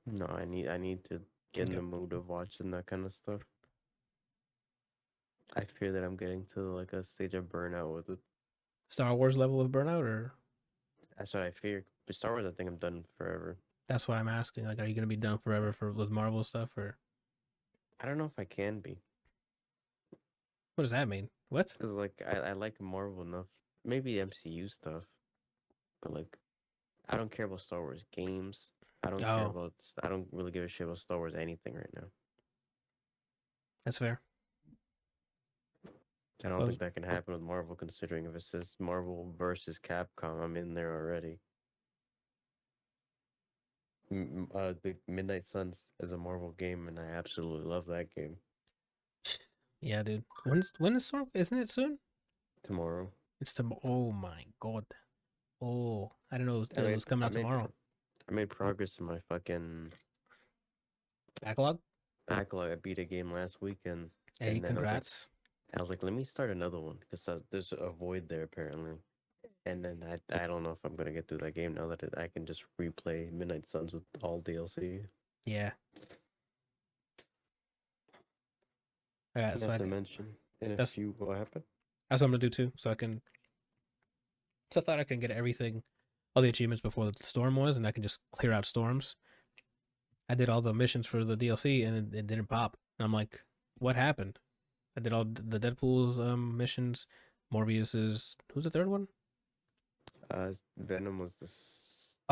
No, I need to get in Okay. the mood of watching that kind of stuff. I fear that I'm getting to like a stage of burnout with it. Star Wars level of burnout, or That's what I fear. But Star Wars, I think I'm done forever. that's what I'm asking. Like, are you gonna be done forever with Marvel stuff, or I don't know if I can be, what does that mean? What? because like I like Marvel enough. Maybe MCU stuff, but like I don't care about Star Wars games. I don't care Oh. about. I don't really give a shit about Star Wars anything right now. That's fair. I don't Well- think that can happen with Marvel, considering if it says Marvel versus Capcom, I'm in there already. The Midnight Suns is a Marvel game, and I absolutely love that game. Yeah, dude. When is Star? Isn't it soon? Tomorrow. It's tomorrow. Oh my god. Oh, I don't know I that it made- was coming I out made tomorrow. I made progress in my fucking Backlog. backlog. I beat a game last weekend. Hey, And then congrats. I was like, let me start another one because there's a void there apparently. And then I don't know if I'm gonna get through that game now that I can just replay Midnight Suns with all DLC. Yeah. Yeah, so Not I to think mention, in a that's- few, what happened? that's what I'm gonna do too. So I thought I can get everything, all the achievements before the storm was, and I can just clear out storms. I did all the missions for the DLC and it didn't pop. And I'm like, what happened? I did all the Deadpool's missions, Morbius's. Who's the third one? Venom was the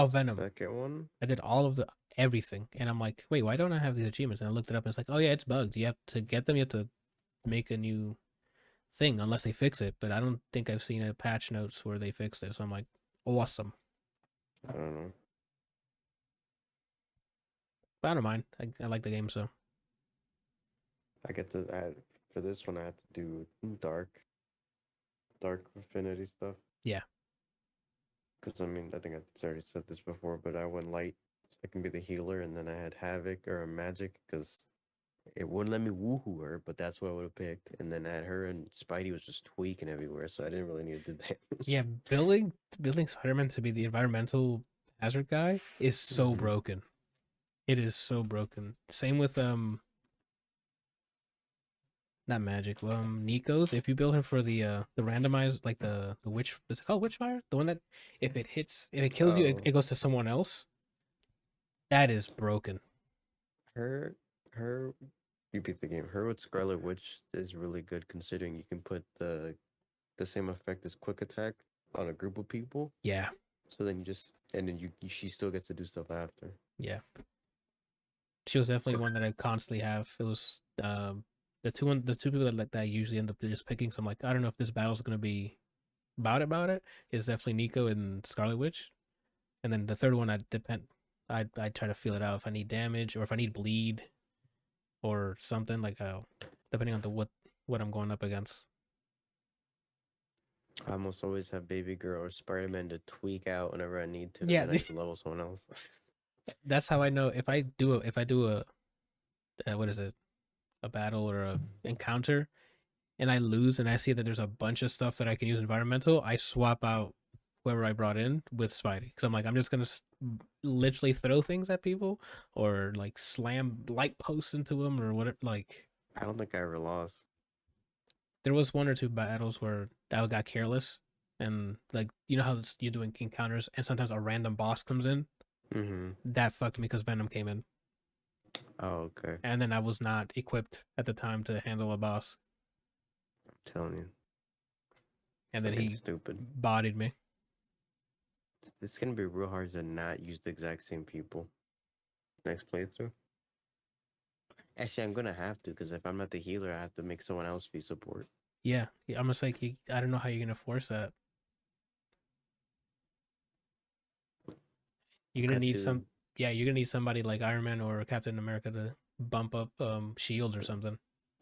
Oh, Venom. second one. I did all of the everything, and I'm like, wait, why don't I have these achievements? And I looked it up, and it's like, oh yeah, it's bugged. You have to get them. You have to make a new thing unless they fix it. But I don't think I've seen a patch notes where they fixed it. So I'm like, awesome. I don't know. But I don't mind. I like the game, so For this one, I had to do dark affinity stuff. Yeah. Because I mean, I think I already said this before, but I went light so I can be the healer, and then I had havoc or a magic because it wouldn't let me woohoo her, but that's what I would have picked. And then I had her, and Spidey was just tweaking everywhere, so I didn't really need to do that. yeah, building Spider-Man to be the environmental hazard guy is so Mhm. broken. It is so broken. Same with not magic. Nico's. If you build him for the randomized, like the witch, is it called Witchfire? The one that if it kills you, Oh. it goes to someone else. That is broken. Her, you beat the game. Her with Scarlet Witch is really good considering you can put the same effect as quick attack on a group of people. Yeah, So then she still gets to do stuff after. yeah. She was definitely one that I constantly have. It was the two people that I usually end up just picking. So I'm like, I don't know if this battle's gonna be about it. Is definitely Nico and Scarlet Witch, and then the third one I try to feel it out if I need damage or if I need bleed or something like depending on what I'm going up against. I almost always have Baby Girl or Spider-Man to tweak out whenever I need to. Yeah, And then I just level someone else. That's how I know if I do a what is it, a battle or a encounter, and I lose and I see that there's a bunch of stuff that I can use environmental, I swap out whoever I brought in with Spidey because I'm like I'm just gonna literally throw things at people or like slam light posts into them or whatever. Like I don't think I ever lost. there was one or two battles where I got careless and like you know how you're doing encounters and sometimes a random boss comes in. Mm-hmm. That fucked me because Venom came in. Oh, okay. And then I was not equipped at the time to handle a boss. I'm telling you. And then he stupid. bodied me. It's gonna be real hard to not use the exact same people next playthrough. Actually, I'm gonna have to because if I'm not the healer, I have to make someone else be support. Yeah, I'm just like, I don't know how you're gonna force that. You're gonna need you're gonna need somebody like Iron Man or Captain America to bump up shields or something.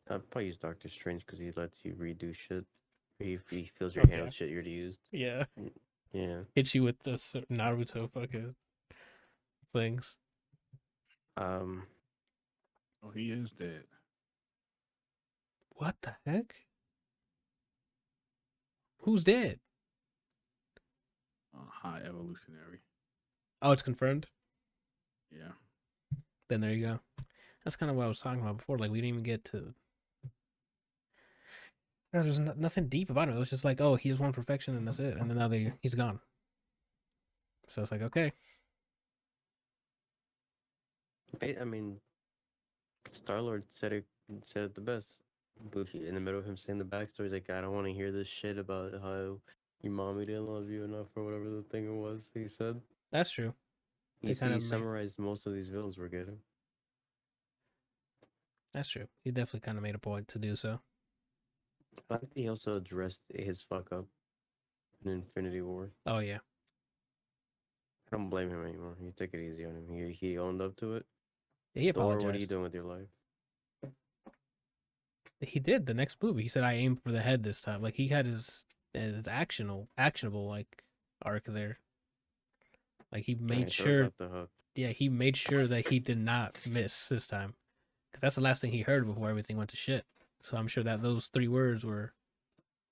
I'd probably use Doctor Strange because he lets you redo shit. He fills your Oh, hand yeah. with shit you already used. Yeah, Yeah. hit you with this Naruto fucking things. Um. Oh, he is dead. What the heck? Who's dead? High evolutionary. Oh, it's confirmed. Yeah. Then there you go. That's kind of what I was talking about before. Like we didn't even get to. There's nothing deep about it. It was just like, oh, he just won perfection and that's it. And then now he's gone. So it's like, okay. I mean, Star-Lord said it the best. In the middle of him saying the backstory, he's like, I don't want to hear this shit about how your mommy didn't love you enough or whatever the thing was. He said. That's true. He summarized most of these villains we're getting. That's true. He definitely kind of made a point to do so. I think he also addressed his fuck up in Infinity War. Oh yeah. I don't blame him anymore. You take it easy on him. He owned up to it. He Thor, apologized. what are you doing with your life? He did the next movie. He said, "I aimed for the head this time." Like he had his actionable like arc there. Like he made sure. The hook. Yeah, he made sure that he did not miss this time. Cause that's the last thing he heard before everything went to shit. So I'm sure that those 3 words were,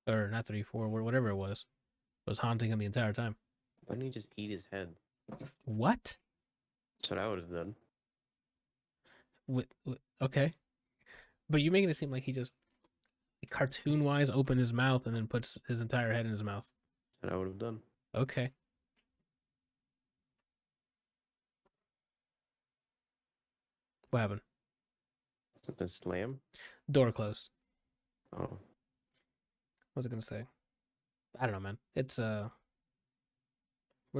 or not 3, 4, whatever it was haunting him the entire time. Why didn't he just eat his head? What? That's what I would have done. Okay, but you're making it seem like he just cartoon wise opened his mouth and then puts his entire head in his mouth. That's what I would have done. Okay. What happened? The slam. Door closed. Oh, What was I gonna say? I don't know, man. It's we're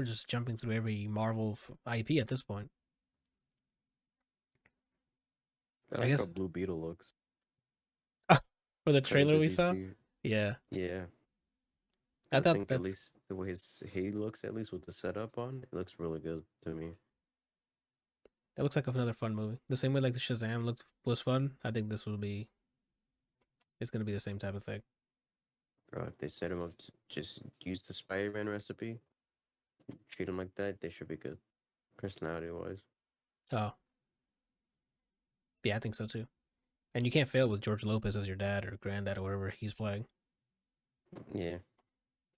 just jumping through every Marvel IP at this point. I I like guess how Blue Beetle looks. for the Credit trailer to we saw. DC. Yeah, Yeah, I I thought think at that's least the way he looks, at least with the setup on, it looks really good to me. that looks like another fun movie. The same way like the Shazam was fun. I think this will be. It's gonna be the same type of thing. Bro, if they set him up to just use the Spider-Man recipe, treat him like that, they should be good, personality-wise. Oh, yeah, I think so too. And you can't fail with George Lopez as your dad or granddad or whatever he's playing. Yeah,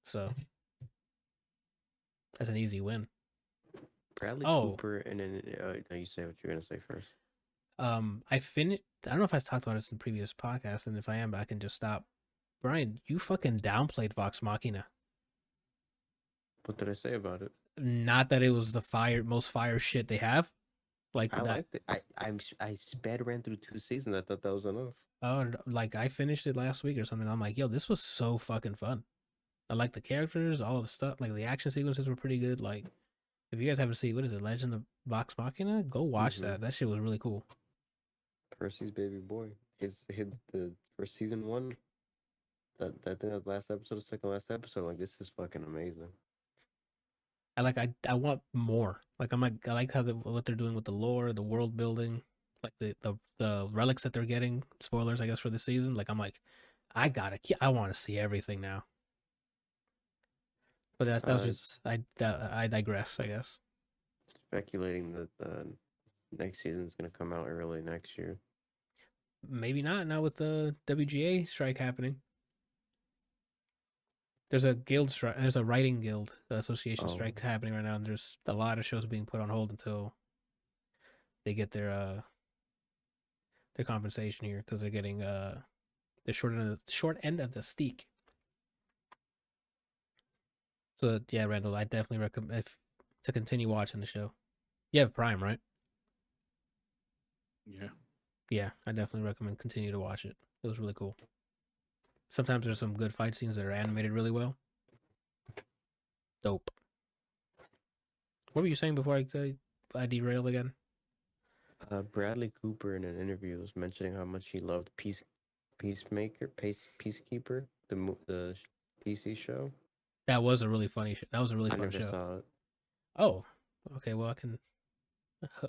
So that's an easy win. Bradley Oh, Cooper, and then no, you say what you're gonna say first. I finished. I don't know if I've talked about this in previous podcasts, and if I am, I can just stop. Brian, you fucking downplayed Vox Machina. What did I say about it? Not that it was the most fire shit they have. Like I that. liked it. I sped ran through 2 seasons. I thought that was enough. Oh, like I finished it last week or something. I'm like, yo, this was so fucking fun. I like the characters, all of the stuff. Like the action sequences were pretty good. Like, if you guys haven't seen, what is it, Legend of Vox Machina? Go watch that. That shit was really cool. Percy's baby boy. His the first season one. That thing, that last episode, the second last episode. Like, this is fucking amazing. I want more. Like I like how what they're doing with the lore, the world building, like the relics that they're getting. Spoilers, I guess, for the season. Like I'm like, I want to see everything now. But that was just I digress, I guess. Speculating that the next season's gonna come out early next year. Maybe not now with the WGA strike happening. There's a guild strike. There's a writing guild association strike happening right now, and there's a lot of shows being put on hold until they get their compensation here because they're getting the short end of the stick. So yeah, Randall, I definitely recommend to continue watching the show. You have Prime, right? Yeah. Yeah, I definitely recommend continue to watch it. It was really cool. Sometimes there's some good fight scenes that are animated really well. Dope. What were you saying before I derailed again? Bradley Cooper in an interview was mentioning how much he loved Peacekeeper, the DC show. That was a really funny show. That was a really fun I never show. saw it. Oh, okay. Well, I can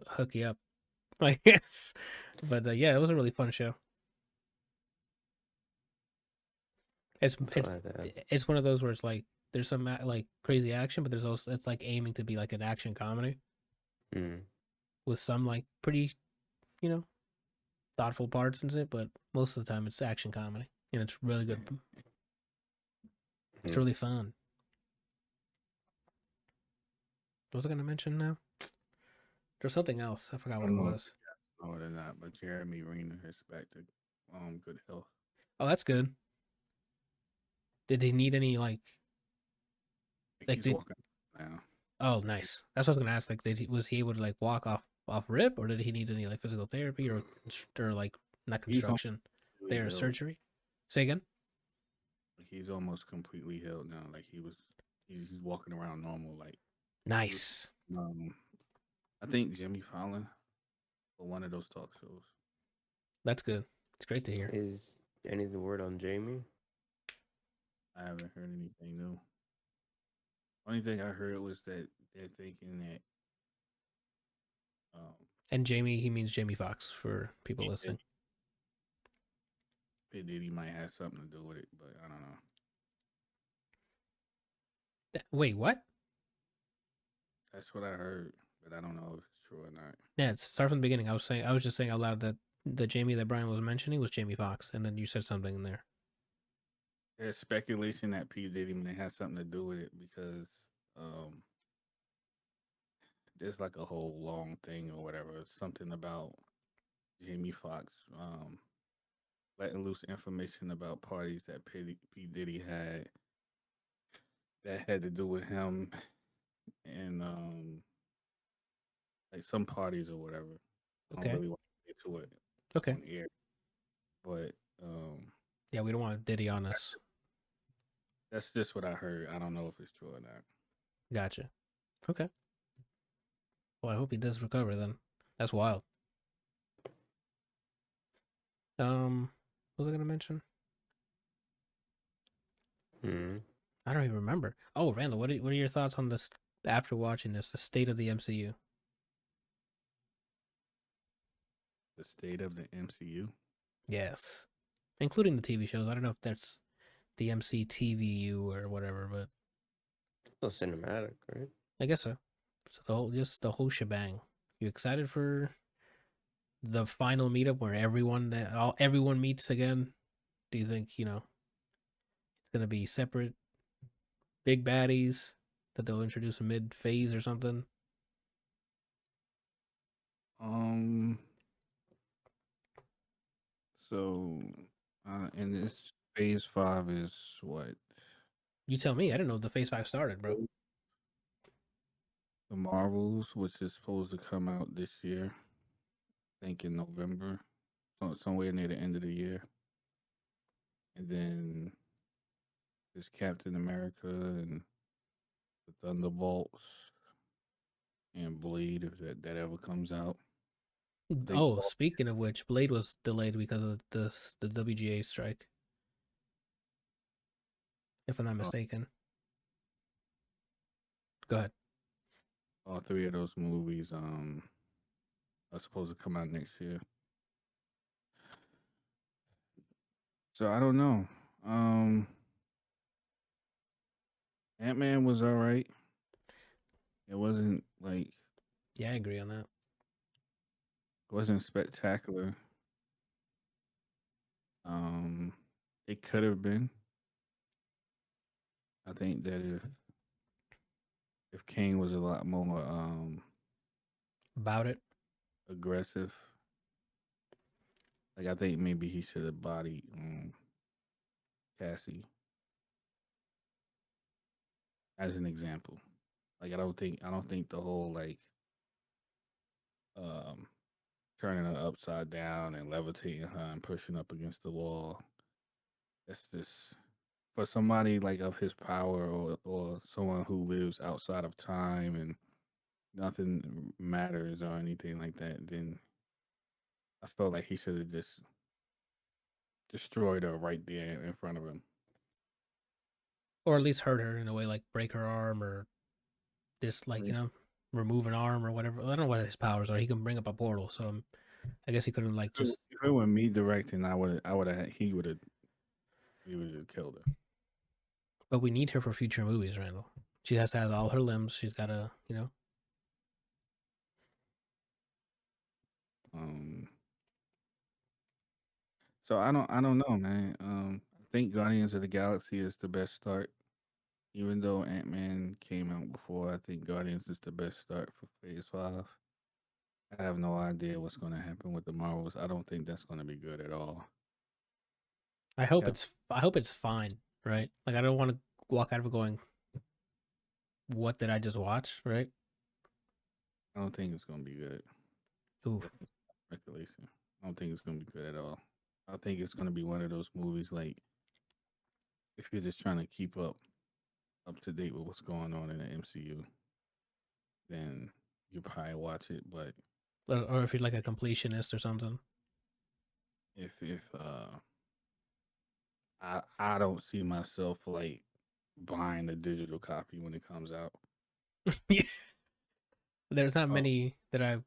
hook you up, I guess. But yeah, it was a really fun show. It's one of those where it's like there's some like crazy action, but there's also it's like aiming to be like an action comedy with some like pretty, thoughtful parts in it. But most of the time, it's action comedy, and it's really good. It's really fun. What was I gonna mention now? There's something else. I forgot what it was. No, they're not. But Jeremy Renner is back to good health. Oh, that's good. Did he need any like he's walking now? Oh, nice. That's what I was gonna ask. Like, was he able to like walk off rip, or did he need any like physical therapy or like not construction, there surgery? Say again. He's almost completely healed now. Like he's walking around normal. Like nice. I think Jimmy Fallon for one of those talk shows. That's good. It's great to hear. Is any of the word on Jamie? I haven't heard anything new. Only thing I heard was that they're thinking that. And Jamie, he means Jamie Foxx for people listening. P. Diddy might have something to do with it, but I don't know. Wait, what? That's what I heard, but I don't know if it's true or not. Yeah, start from the beginning. I was just saying out loud that the Jamie that Brian was mentioning was Jamie Foxx, and then you said something in there. There's speculation that P. Diddy may have something to do with it because there's like a whole long thing or whatever, something about Jamie Foxx letting loose information about parties that P. Diddy had that had to do with him and like some parties or whatever. Okay. to it Okay. on air. But Yeah, we don't want Diddy on us. that's just what I heard. I don't know if it's true or not. Gotcha. Okay. Well, I hope he does recover then. That's wild. What was I gonna mention? Hmm. I don't even remember. Oh, Randall, what are your thoughts on this after watching this? The state of the MCU. The state of the MCU. Yes, including the TV shows. I don't know if that's the MCTVU or whatever, but Still cinematic, right? I guess so. So the whole shebang. You excited for the final meetup where everyone meets again? Do you think it's gonna be separate big baddies that they'll introduce a mid phase or something? So, and this phase 5 is what? You tell me. I didn't know the phase 5 started, bro. The Marvels, which is supposed to come out this year. I think in November, somewhere near the end of the year. And then there's Captain America and the Thunderbolts and Blade, if that ever comes out. Oh, speaking of which, Blade was delayed because of the WGA strike, if I'm not mistaken. Go ahead. All three of those movies are supposed to come out next year. So I don't know. Ant-Man was all right. It wasn't like Yeah, I agree on that. it wasn't spectacular. It could have been. I think that if Kane was a lot more About it. aggressive, like I think maybe he should have bodied Cassie as an example. Like I don't think the whole like um turning her upside down and levitating her and pushing up against the wall. That's just for somebody like of his power or someone who lives outside of time and nothing matters or anything like that, then I felt like he should have just destroyed her right there in front of him. Or at least hurt her in a way, like break her arm or just like, remove an arm or whatever. I don't know what his powers are. He can bring up a portal, so I guess he couldn't like just. If it were me directing, he would have killed her. But we need her for future movies, Randall. She has to have all her limbs. She's got to, So I don't know, man. I think Guardians of the Galaxy is the best start. Even though Ant-Man came out before, I think Guardians is the best start for Phase 5. I have no idea what's going to happen with the Marvels. I don't think that's going to be good at all. I hope it's fine, right? Like I don't want to walk out of it going, what did I just watch, right? I don't think it's going to be good. Oof. Speculation. I don't think it's going to be good at all. I think it's going to be one of those movies like if you're just trying to keep up to date with what's going on in the MCU, then you probably watch it. But Or if you're like a completionist or something. if I don't see myself like buying the digital copy when it comes out. There's not many that I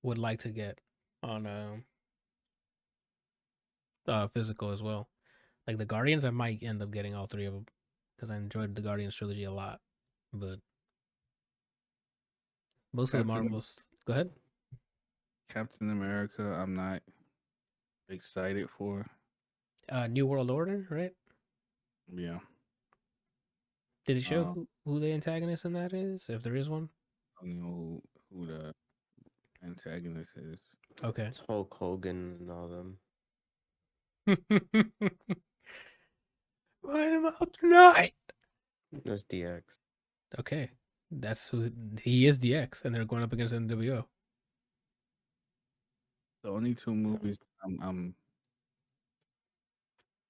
would like to get on physical as well. Like the Guardians, I might end up getting all three of them because I enjoyed the Guardians trilogy a lot. But most of the Marvels. Go ahead. Captain America, I'm not excited for. New World Order, right? Yeah. Did it show who the antagonist in that is, if there is one? I don't know who the antagonist is. Okay. It's Hulk Hogan and all them. Light him up tonight. That's DX. Okay, that's who he is. DX, and they're going up against NWO. The only two movies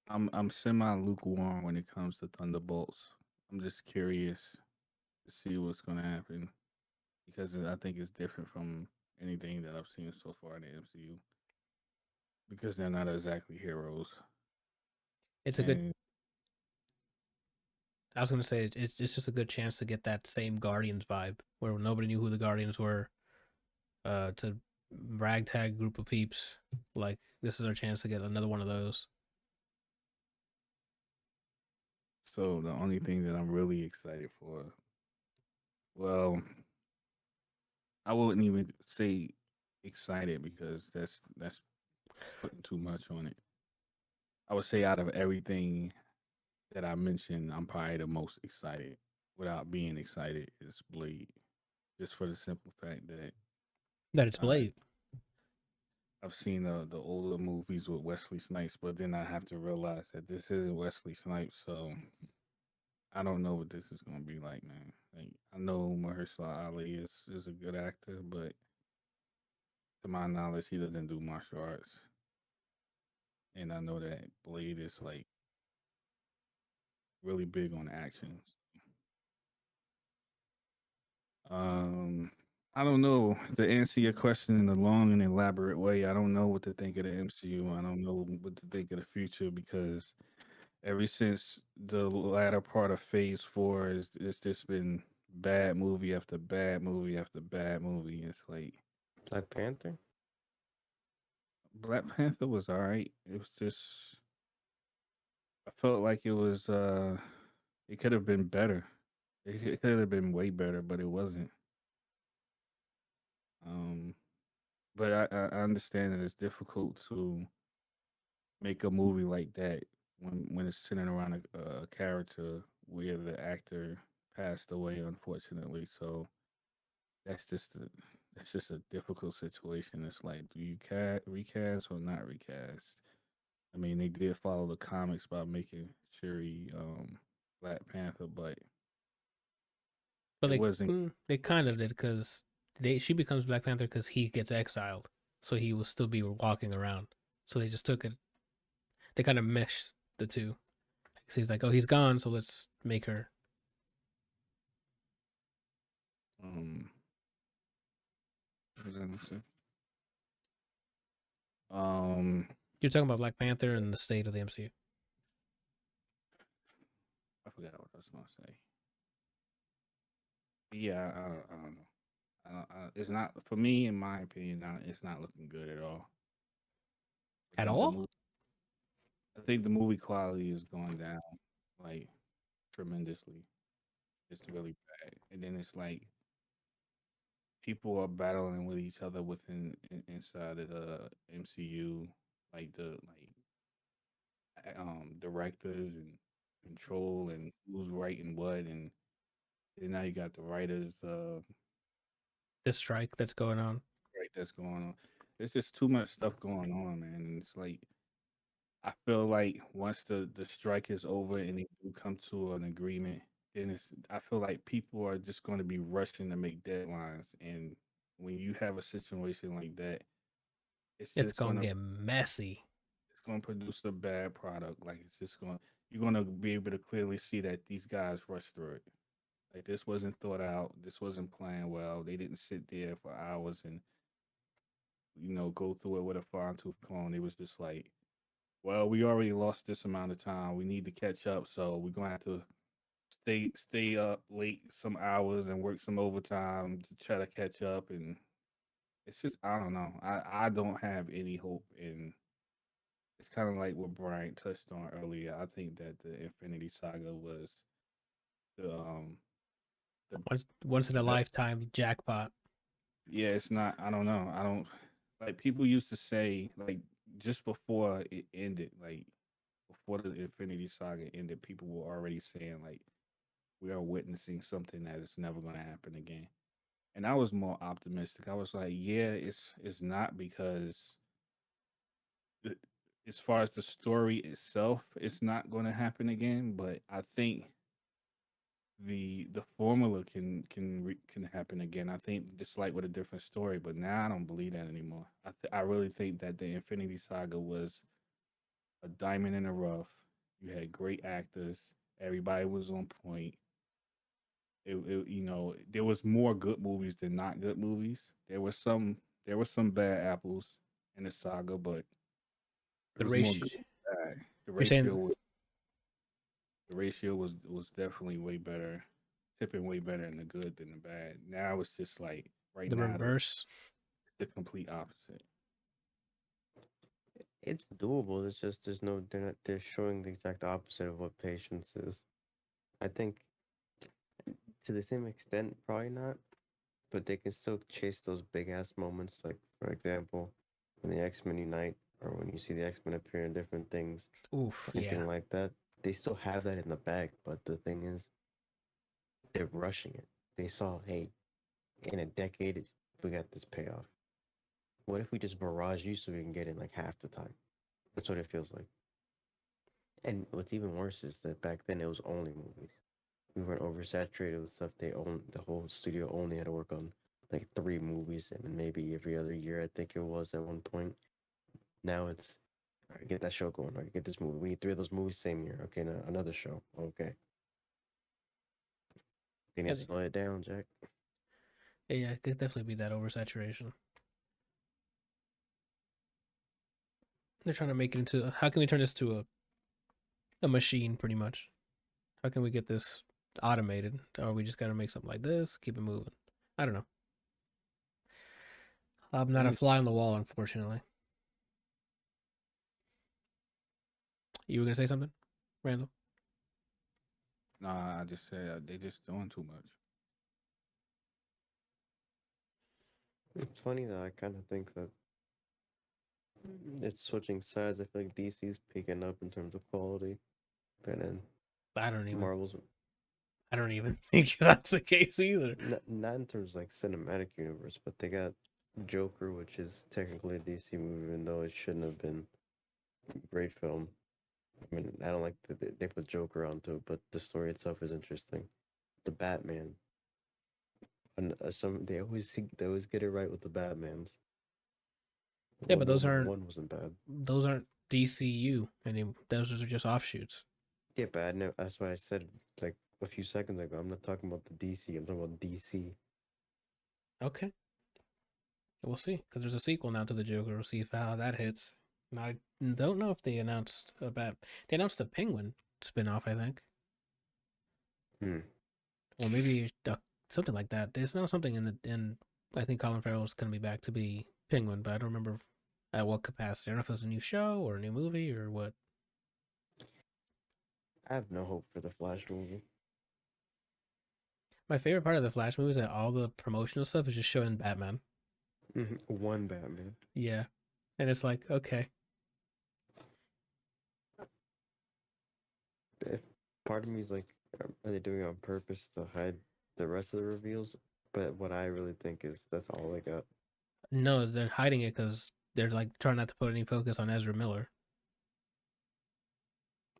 I'm semi lukewarm when it comes to Thunderbolts. I'm just curious to see what's gonna happen because I think it's different from anything that I've seen so far in the MCU because they're not exactly heroes. It's a good. And I was gonna say it's just a good chance to get that same Guardians vibe where nobody knew who the Guardians were. To ragtag group of peeps. Like this is our chance to get another one of those. so the only thing that I'm really excited for, well, I wouldn't even say excited because that's putting too much on it. I would say out of everything that I mentioned, I'm probably the most excited without being excited is Blade. Just for the simple fact that That it's I Blade. I've seen the older movies with Wesley Snipes, but then I have to realize that this isn't Wesley Snipes, so I don't know what this is gonna be like, man. Like I know Mahershala Ali is a good actor, but to my knowledge, he doesn't do martial arts, and I know that Blade is like really big on actions. Um, I don't know. To answer your question in a long and elaborate way, I don't know what to think of the MCU. I don't know what to think of the future because ever since the latter part of Phase Four, it's just been bad movie after bad movie after bad movie. It's like Black Panther. Black Panther was all right. It was just I felt like it could have been better. It could have been way better, but it wasn't. Um, but I understand that it's difficult to make a movie like that when it's centered around a character where the actor passed away, unfortunately. So that's just a, that's just a difficult situation. It's like, do you recast or not recast? I mean, they did follow the comics by making Shuri Black Panther, but But it wasn't. they kind of did because she becomes Black Panther because he gets exiled, so he will still be walking around. So they just took it. They kind of meshed the two. So he's like, oh, he's gone, so let's make her. Um, what was I gonna say? Um, You're talking about Black Panther and the state of the MCU. I forgot what I was gonna say. Yeah, I don't know. It's not for me, in my opinion. It's not looking good at all. I At think the all? movie, I think the movie quality is going down like tremendously. It's really bad, and then it's like people are battling with each other inside of the MCU, like the directors and control and who's writing what, and then now you got the writers This strike that's going on. right that's going on. There's just too much stuff going on, man. And it's like I feel like once the strike is over and they do come to an agreement, then I feel like people are just going to be rushing to make deadlines, and when you have a situation like that, it's It's just gonna get messy. it's gonna produce a bad product. Like it's just going you're gonna be able to clearly see that these guys rushed through it. Like this wasn't thought out. This wasn't planned well. They didn't sit there for hours and go through it with a fine tooth comb. It was just like, well, we already lost this amount of time. We need to catch up, so we're gonna have to stay up late some hours and work some overtime to try to catch up. And it's just I don't know. I don't have any hope. And it's kind of like what Brian touched on earlier. I think that the Infinity Saga was the the Once in a best. lifetime jackpot. Yeah, it's not. I don't know. I don't like people used to say like just before it ended, like before the Infinity Saga ended, people were already saying like we are witnessing something that is never going to happen again. And I was more optimistic. I was like, yeah, it's not because the, as far as the story itself, it's not going to happen again. But I think the formula can happen again. I think just like with a different story, but now I don't believe that anymore. I really think that the Infinity Saga was a diamond in the rough. You had great actors. Everybody was on point. There was more good movies than not good movies. There were some bad apples in the saga, but there The was more good ratio. than bad. The You're ratio saying was the ratio was definitely way better, tipping way better in the good than the bad. Now it's just like right the now reverse. the complete opposite. It's doable. It's just they're showing the exact opposite of what patience is. I think to the same extent, probably not, but they can still chase those big ass moments. Like for example, when the X-Men unite, or when you see the X-Men appear in different things, Oof, yeah. anything like that. They still have that in the bag, but the thing is, they're rushing it. They saw, hey, in a decade, we got this payoff. What if we just barrage you so we can get in like half the time? That's what it feels like. And what's even worse is that back then it was only movies. We weren't oversaturated with stuff. The whole studio only had to work on like 3 movies, and maybe every other year. I think it was at one point. Now it's, all right, get that show going. All right, get this movie. We need 3 of those movies same year. Okay, now another show. Okay, they Yeah, need to slow it down, Jack. yeah, it could definitely be that oversaturation. They're trying to make it into how can we turn this to a machine, pretty much? How can we get this automated? Or we just got to make something like this, keep it moving. I don't know. I'm not a fly on the wall, unfortunately. You were gonna say something, Randall? Nah, I just said they just doing too much. It's funny that I kind of think that it's switching sides. I feel like DC's picking up in terms of quality, but then I don't even. Marvel's I don't even think that's the case either. not in terms of like cinematic universe, but they got Joker, which is technically a DC movie, even though it shouldn't have been. Great film. I mean, I don't like that they put Joker onto it, but the story itself is interesting. The Batman, and they always get it right with the Batmans. Yeah, but Wonder Woman 1 wasn't bad. those aren't DCU, and those are just offshoots. Yeah, but that's why I said like a few seconds ago. I'm not talking about the DC. I'm talking about DC. Okay, we'll see because there's a sequel now to the Joker. We'll see how that hits. And I don't know if they announced a Bat. They announced a Penguin spinoff, I think, Hmm. or maybe something like that. There's now something in. I think Colin Farrell is going to be back to be Penguin, but I don't remember at what capacity. I don't know if it was a new show or a new movie or what. I have no hope for the Flash movie. My favorite part of the Flash movie is that all the promotional stuff is just showing Batman. One Batman. Yeah, and it's like, okay, If part of me is like, are they doing it on purpose to hide the rest of the reveals? But what I really think is that's all they got. no, they're hiding it because they're like trying not to put any focus on Ezra Miller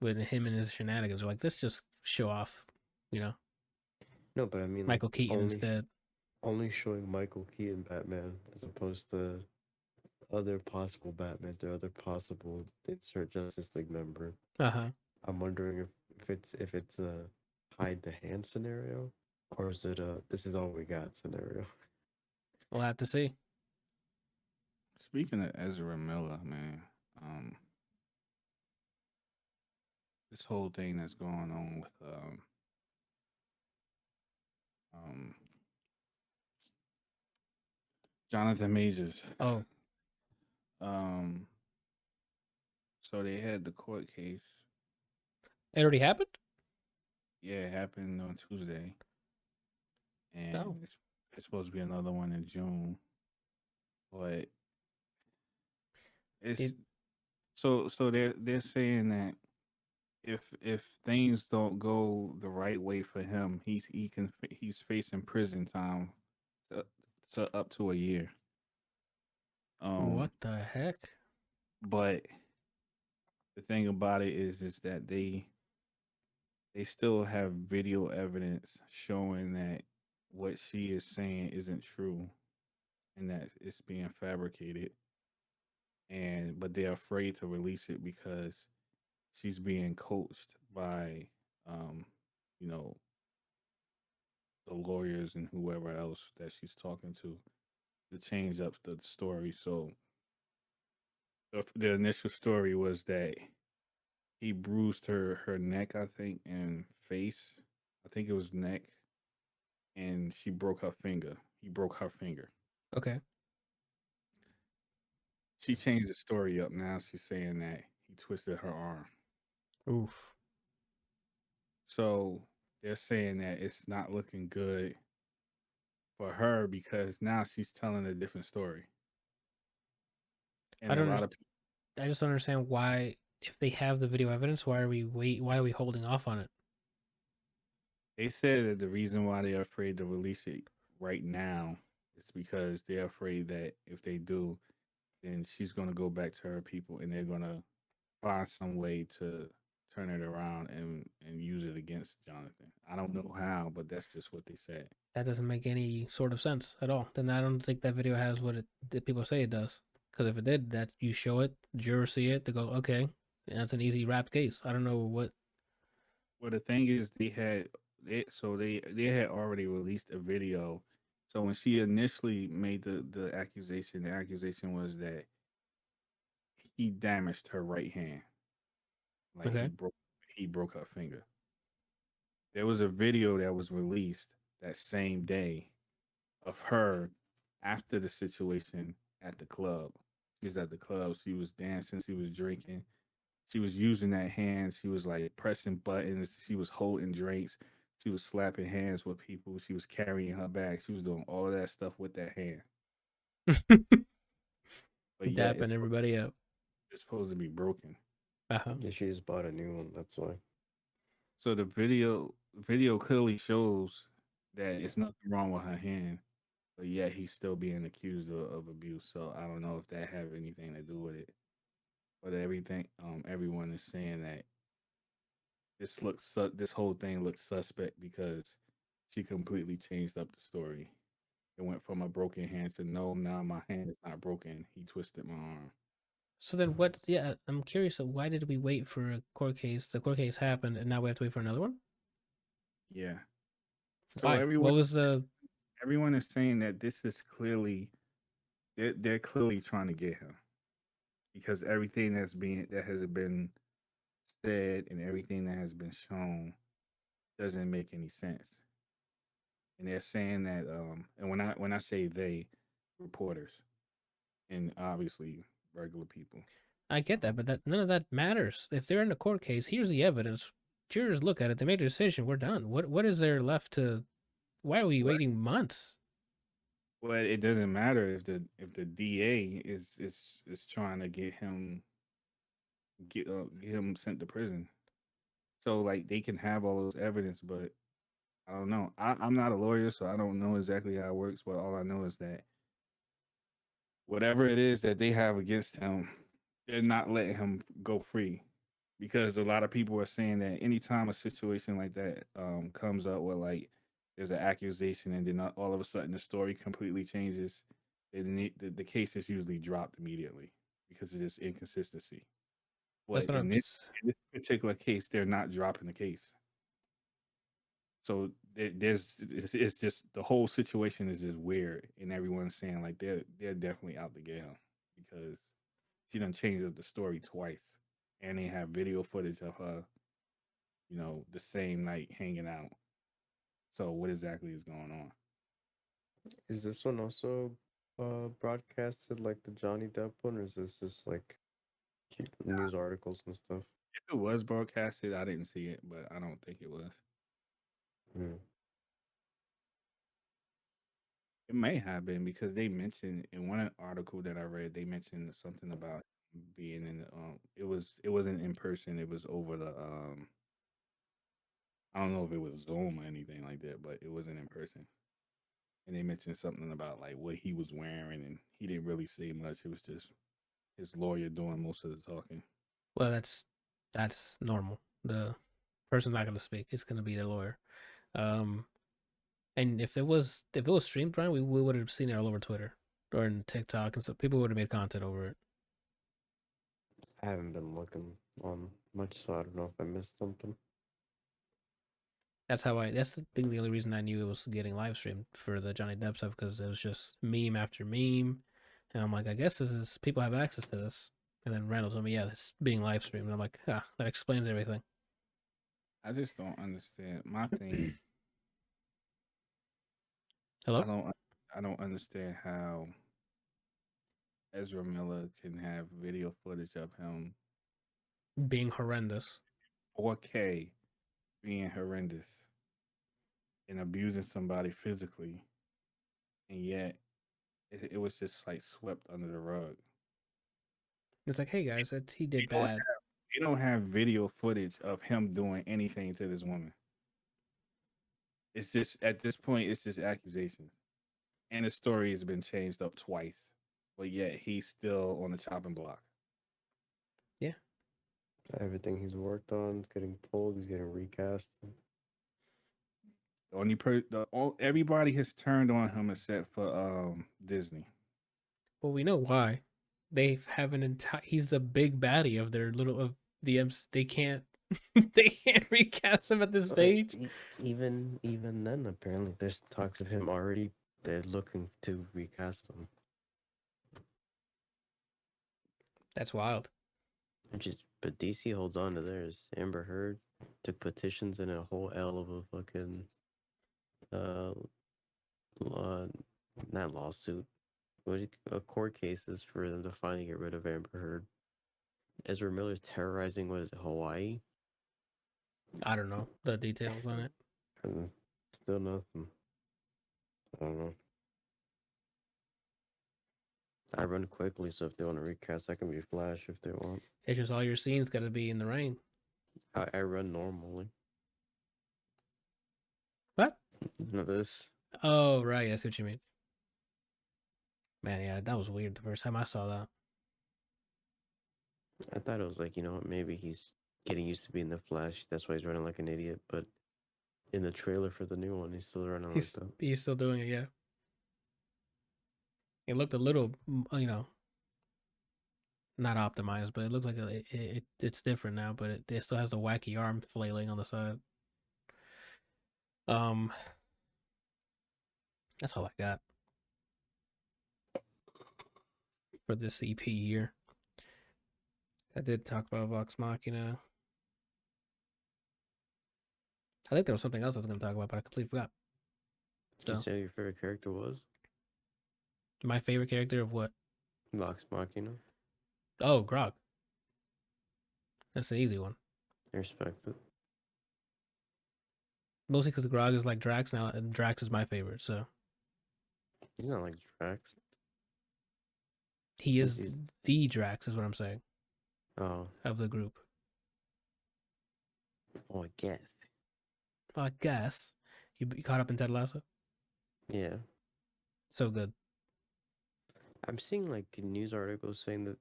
with him and his shenanigans. They're like, let's just show off, you know, No, but I mean like Michael Keaton instead. only showing Michael Keaton Batman as opposed to other possible Batman or other possible insert Justice League member. Uh-huh. I'm wondering if it's a hide the hand scenario, or is it a this is all we got scenario? We'll have to see. Speaking of Ezra Miller, man, this whole thing that's going on with um, Jonathan Majors. Oh, Um, so they had the court case. it already happened? Yeah, it happened on Tuesday, and Oh. it's supposed to be another one in June. But it's Did, so they're saying that if things don't go the right way for him, he's facing prison time to up to a year. what the heck? But the thing about it is that they still have video evidence showing that what she is saying isn't true and that it's being fabricated. And but they're afraid to release it because she's being coached by, um, you know, the lawyers and whoever else that she's talking to change up the story. So the initial story was that he bruised her neck, I think, and face. I think it was neck, and she broke her finger. He broke her finger. Okay. She changed the story up. Now she's saying that he twisted her arm. Oof. So they're saying that it's not looking good for her because now she's telling a different story. I And a don't. lot of people, I just don't understand why, if they have the video evidence, why are we holding off on it? they said that the reason why they're afraid to release it right now is because they're afraid that if they do, then she's going to go back to her people and they're going to find some way to turn it around and use it against Jonathan. I don't know how, but that's just what they said. That doesn't make any sort of sense at all. Then I don't think that video has what the people say it does. Because if it did, that you show it, jurors see it, they go, okay, that's an easy rap case. I don't know what. Well, the thing is, they had already released a video. So when she initially made the accusation was that he damaged her right hand, like Okay. he broke her finger. There was a video that was released that same day of her after the situation at the club. She was at the club. She was dancing. She was drinking. She was using that hand. She was like pressing buttons. She was holding drinks. She was slapping hands with people. She was carrying her bag. She was doing all of that stuff with that hand. But yeah, Dapping everybody up. it's supposed to be broken. Uh-huh. Yeah, she just bought a new one. That's why. So the video clearly shows that it's nothing wrong with her hand, but yet he's still being accused of abuse. So I don't know if that have anything to do with it. But everyone is saying that this whole thing looks suspect because she completely changed up the story. It went from a broken hand to no, now my hand is not broken. He twisted my arm. So then what, yeah, I'm curious, why did we wait for a court case? The court case happened and now we have to wait for another one? Yeah. So Why? What was the... everyone is saying that this is clearly they're clearly trying to get him because everything that has been said and everything that has been shown doesn't make any sense. And they're saying that and when I say they, reporters and obviously regular people. I get that, but none of that matters. If they're in a court case, here's the evidence. Jurors look at it. They made a decision. We're done. What is there left to? Why are we waiting months? Well, it doesn't matter if the DA is trying to get him sent to prison. So like they can have all those evidence, but I don't know. I'm not a lawyer, so I don't know exactly how it works. But all I know is that whatever it is that they have against him, they're not letting him go free. Because a lot of people are saying that anytime a situation like that comes up where like there's an accusation and then all of a sudden the story completely changes, then the case is usually dropped immediately because of this inconsistency. That's But what I'm. in this particular case, they're not dropping the case. So it's just the whole situation is just weird, and everyone's saying like they're definitely out to get him because she done changed up the story twice, and they have video footage of her, the same night hanging out. So what exactly is going on? Is this one also broadcasted like the Johnny Depp one, or is this just like news articles and stuff? If it was broadcasted, I didn't see it, but I don't think it was. Hmm. It may have been because they mentioned in one article that I read, they mentioned something about being in. It wasn't in person. It was over the. I don't know if it was Zoom or anything like that, but it wasn't in person. And they mentioned something about like what he was wearing, and he didn't really say much. It was just his lawyer doing most of the talking. Well, that's normal. The person's not gonna speak. It's gonna be their lawyer. And if it was streamed, Brian, we would have seen it all over Twitter or in TikTok and stuff. People would have made content over it. I haven't been looking on much, so I don't know if I missed something. That's the only reason I knew it was getting live streamed for the Johnny Depp stuff, because it was just meme after meme. And I'm like, I guess people have access to this. And then Randall told me, yeah, it's being live streamed. And I'm like, that explains everything. I just don't understand. My thing, Hello? I don't understand how Ezra Miller can have video footage of him Being horrendous. 4K being horrendous and abusing somebody physically, and yet it was just like swept under the rug. It's like, hey guys, he did They don't bad. They don't have video footage of him doing anything to this woman. It's just, at this point, it's just accusations. And the story has been changed up twice, but yet he's still on the chopping block. Everything he's worked on is getting pulled. He's getting recast. Everybody has turned on him except for Disney. Well, we know why. They have an entire. He's the big baddie of their the MC. They can't. They can't recast him at this stage. Even then, apparently, there's talks of him already. They're looking to recast him. That's wild. But DC holds on to theirs. Amber Heard took petitions and a whole L of a fucking not lawsuit, court cases for them to finally get rid of Amber Heard. Ezra Miller's terrorizing, what is it, Hawaii? I don't know the details on it. And still nothing. I don't know. I run quickly, so if they want to recast, I can be Flash if they want. It's just all your scenes got to be in the rain. I run normally. What? None of this. Oh, right. I see what you mean. Man, yeah, that was weird the first time I saw that. I thought it was like, maybe he's getting used to being the Flash. That's why he's running like an idiot. But in the trailer for the new one, he's still running like that. He's still doing it, yeah. It looked a little, not optimized, but it looks like it's different now. But it still has the wacky arm flailing on the side. That's all I got for this EP here. I did talk about Vox Machina. I think there was something else I was going to talk about, but I completely forgot. Did you say your favorite character was? My favorite character of what? Vox Machina. Oh, Grog. That's the easy one. I respect it. Mostly because Grog is like Drax now, and Drax is my favorite, so. He's not like Drax. He is the Drax, is what I'm saying. Oh. Of the group. Oh, I guess. I guess. You caught up in Ted Lasso? Yeah. So good. I'm seeing like news articles saying that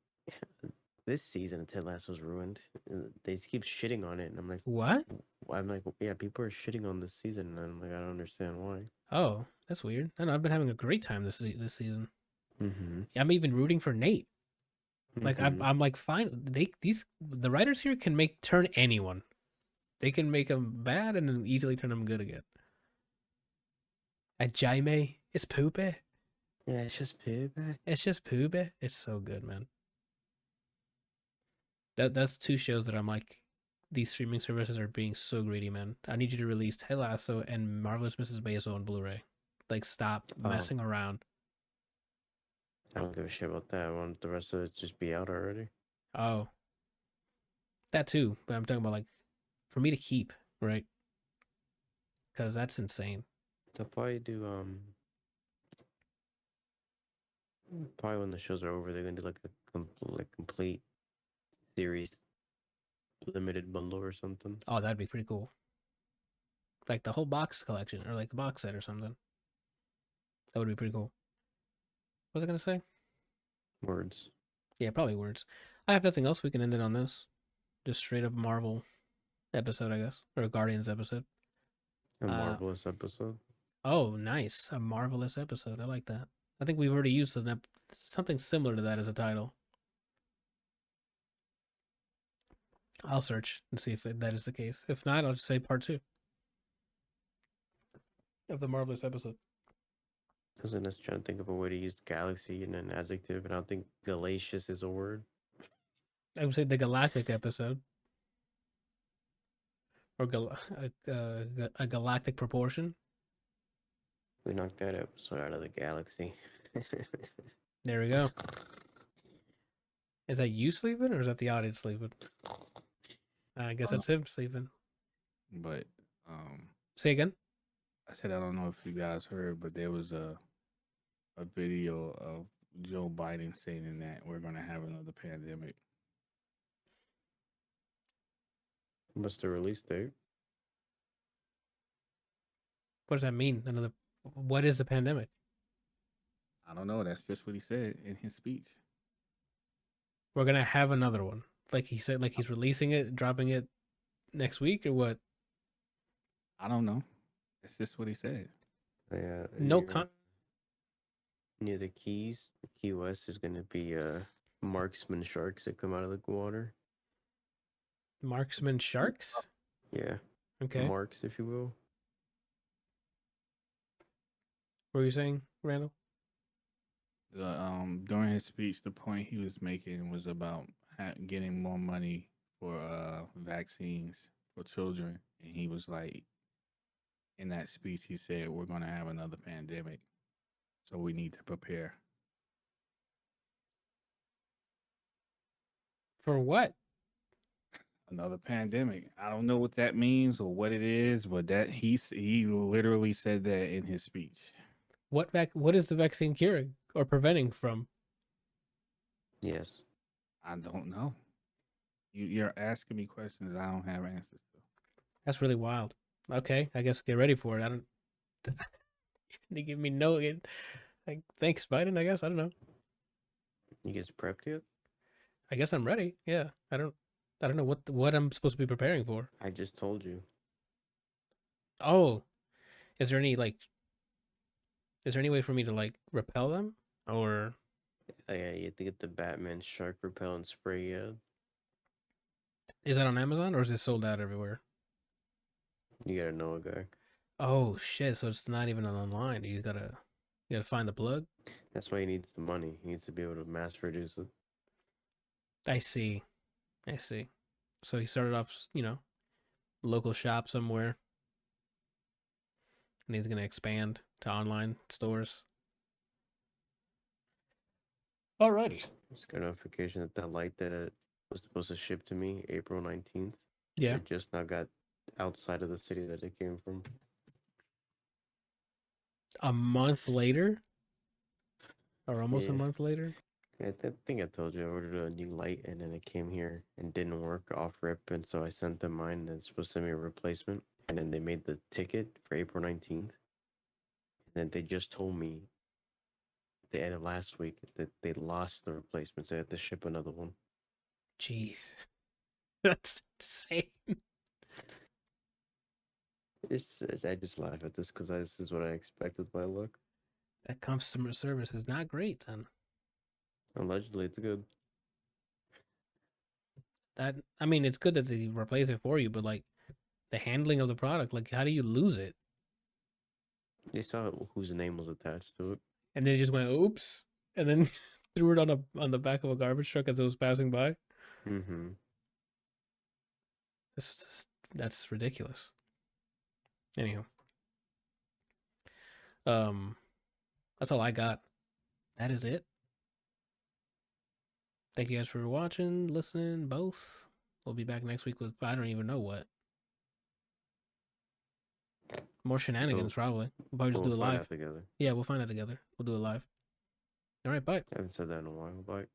this season of Ted Lasso's ruined. They keep shitting on it, and I'm like, what? I'm like, yeah, people are shitting on this season, and I'm like, I don't understand why. Oh, that's weird. I know I've been having a great time this season. Mm-hmm. I'm even rooting for Nate. Like I'm like, fine. The writers here can turn anyone. They can make them bad and then easily turn them good again. And Jaime is poopy. Yeah, it's just poopy. It's just poopy. It's so good, man. That's two shows that I'm like, these streaming services are being so greedy, man. I need you to release Ted Lasso and Marvelous Mrs. Maisel on Blu-ray. Like, stop messing around. I don't give a shit about that. I want the rest of it to just be out already. Oh. That too, but I'm talking about like, for me to keep, right? Because that's insane. They'll probably do, probably when the shows are over, they're gonna do like a complete series limited bundle or something. Oh, that'd be pretty cool. Like the whole box collection or like the box set or something. That would be pretty cool. What was I gonna say? Words. Yeah, probably words. I have nothing else. We can end it on this. Just straight up Marvel episode, I guess, or a Guardians episode. A Uh, marvelous episode. Oh, nice. A marvelous episode. I like that. I think we've already used something similar to that as a title. I'll search and see if that is the case. If not, I'll just say part 2 of the marvelous episode. I was just trying to think of a way to use galaxy in an adjective, and I don't think gallacious is a word. I would say the galactic episode. Or a galactic proportion. We knocked that episode out of the galaxy. There we go. Is that you sleeping or is that the audience sleeping? I guess that's him sleeping. But Say again? I said I don't know if you guys heard, but there was a video of Joe Biden saying that we're gonna have another pandemic. What's the release date? What does that mean? What is the pandemic? I don't know. That's just what he said in his speech. We're gonna have another one. Like he said, like he's releasing it, dropping it next week or what? I don't know. That's just what he said. Yeah. No Near the Keys, Key West is going to be marksman sharks that come out of the water. Marksman sharks? Yeah. Okay. Marks, if you will. What were you saying, Randall? During his speech, the point he was making was about getting more money for vaccines for children, and he was like, in that speech, he said, "We're going to have another pandemic, so we need to prepare." For what? Another pandemic. I don't know what that means or what it is, but that he literally said that in his speech. What is the vaccine curing or preventing from? Yes. I don't know. You're asking me questions I don't have answers to. That's really wild. Okay, I guess get ready for it. I don't. They give me no. Like, thanks, Biden. I guess I don't know. You guys prepped yet? I guess I'm ready. Yeah, I don't know what I'm supposed to be preparing for. I just told you. Oh, is there any way for me to like repel them or? Oh, yeah, you have to get the Batman shark repellent spray. Yeah. Is that on Amazon or is it sold out everywhere? You gotta know a guy. Oh shit! So it's not even online. You gotta find the plug. That's why he needs the money. He needs to be able to mass produce it. I see. So he started off, local shop somewhere, and he's gonna expand to online stores. Alrighty. Just got a notification that light that was supposed to ship to me April 19th. Yeah. It just now got outside of the city that it came from. A month later, or almost a Yeah. month later. I think I told you I ordered a new light and then it came here and didn't work off rip, and so I sent them mine and they're supposed to send me a replacement, and then they made the ticket for April 19th. And then they just told me at the end of last week that they lost the replacement, so they had to ship another one. Jeez, that's insane. I just laugh at this because this is what I expected by luck. That customer service is not great then. Allegedly, it's good. It's good that they replace it for you, but like the handling of the product, like how do you lose it? They saw whose name was attached to it. And then it just went oops, and then threw it on the back of a garbage truck as it was passing by. Mm-hmm. That's ridiculous. Anyhow, that's all I got. That is it. Thank you guys for watching, listening, both. We'll be back next week with I don't even know what. More shenanigans, probably. We'll probably just do it find live. out together. Yeah, we'll find out together. We'll do it live. All right, bye. I haven't said that in a while. Bye.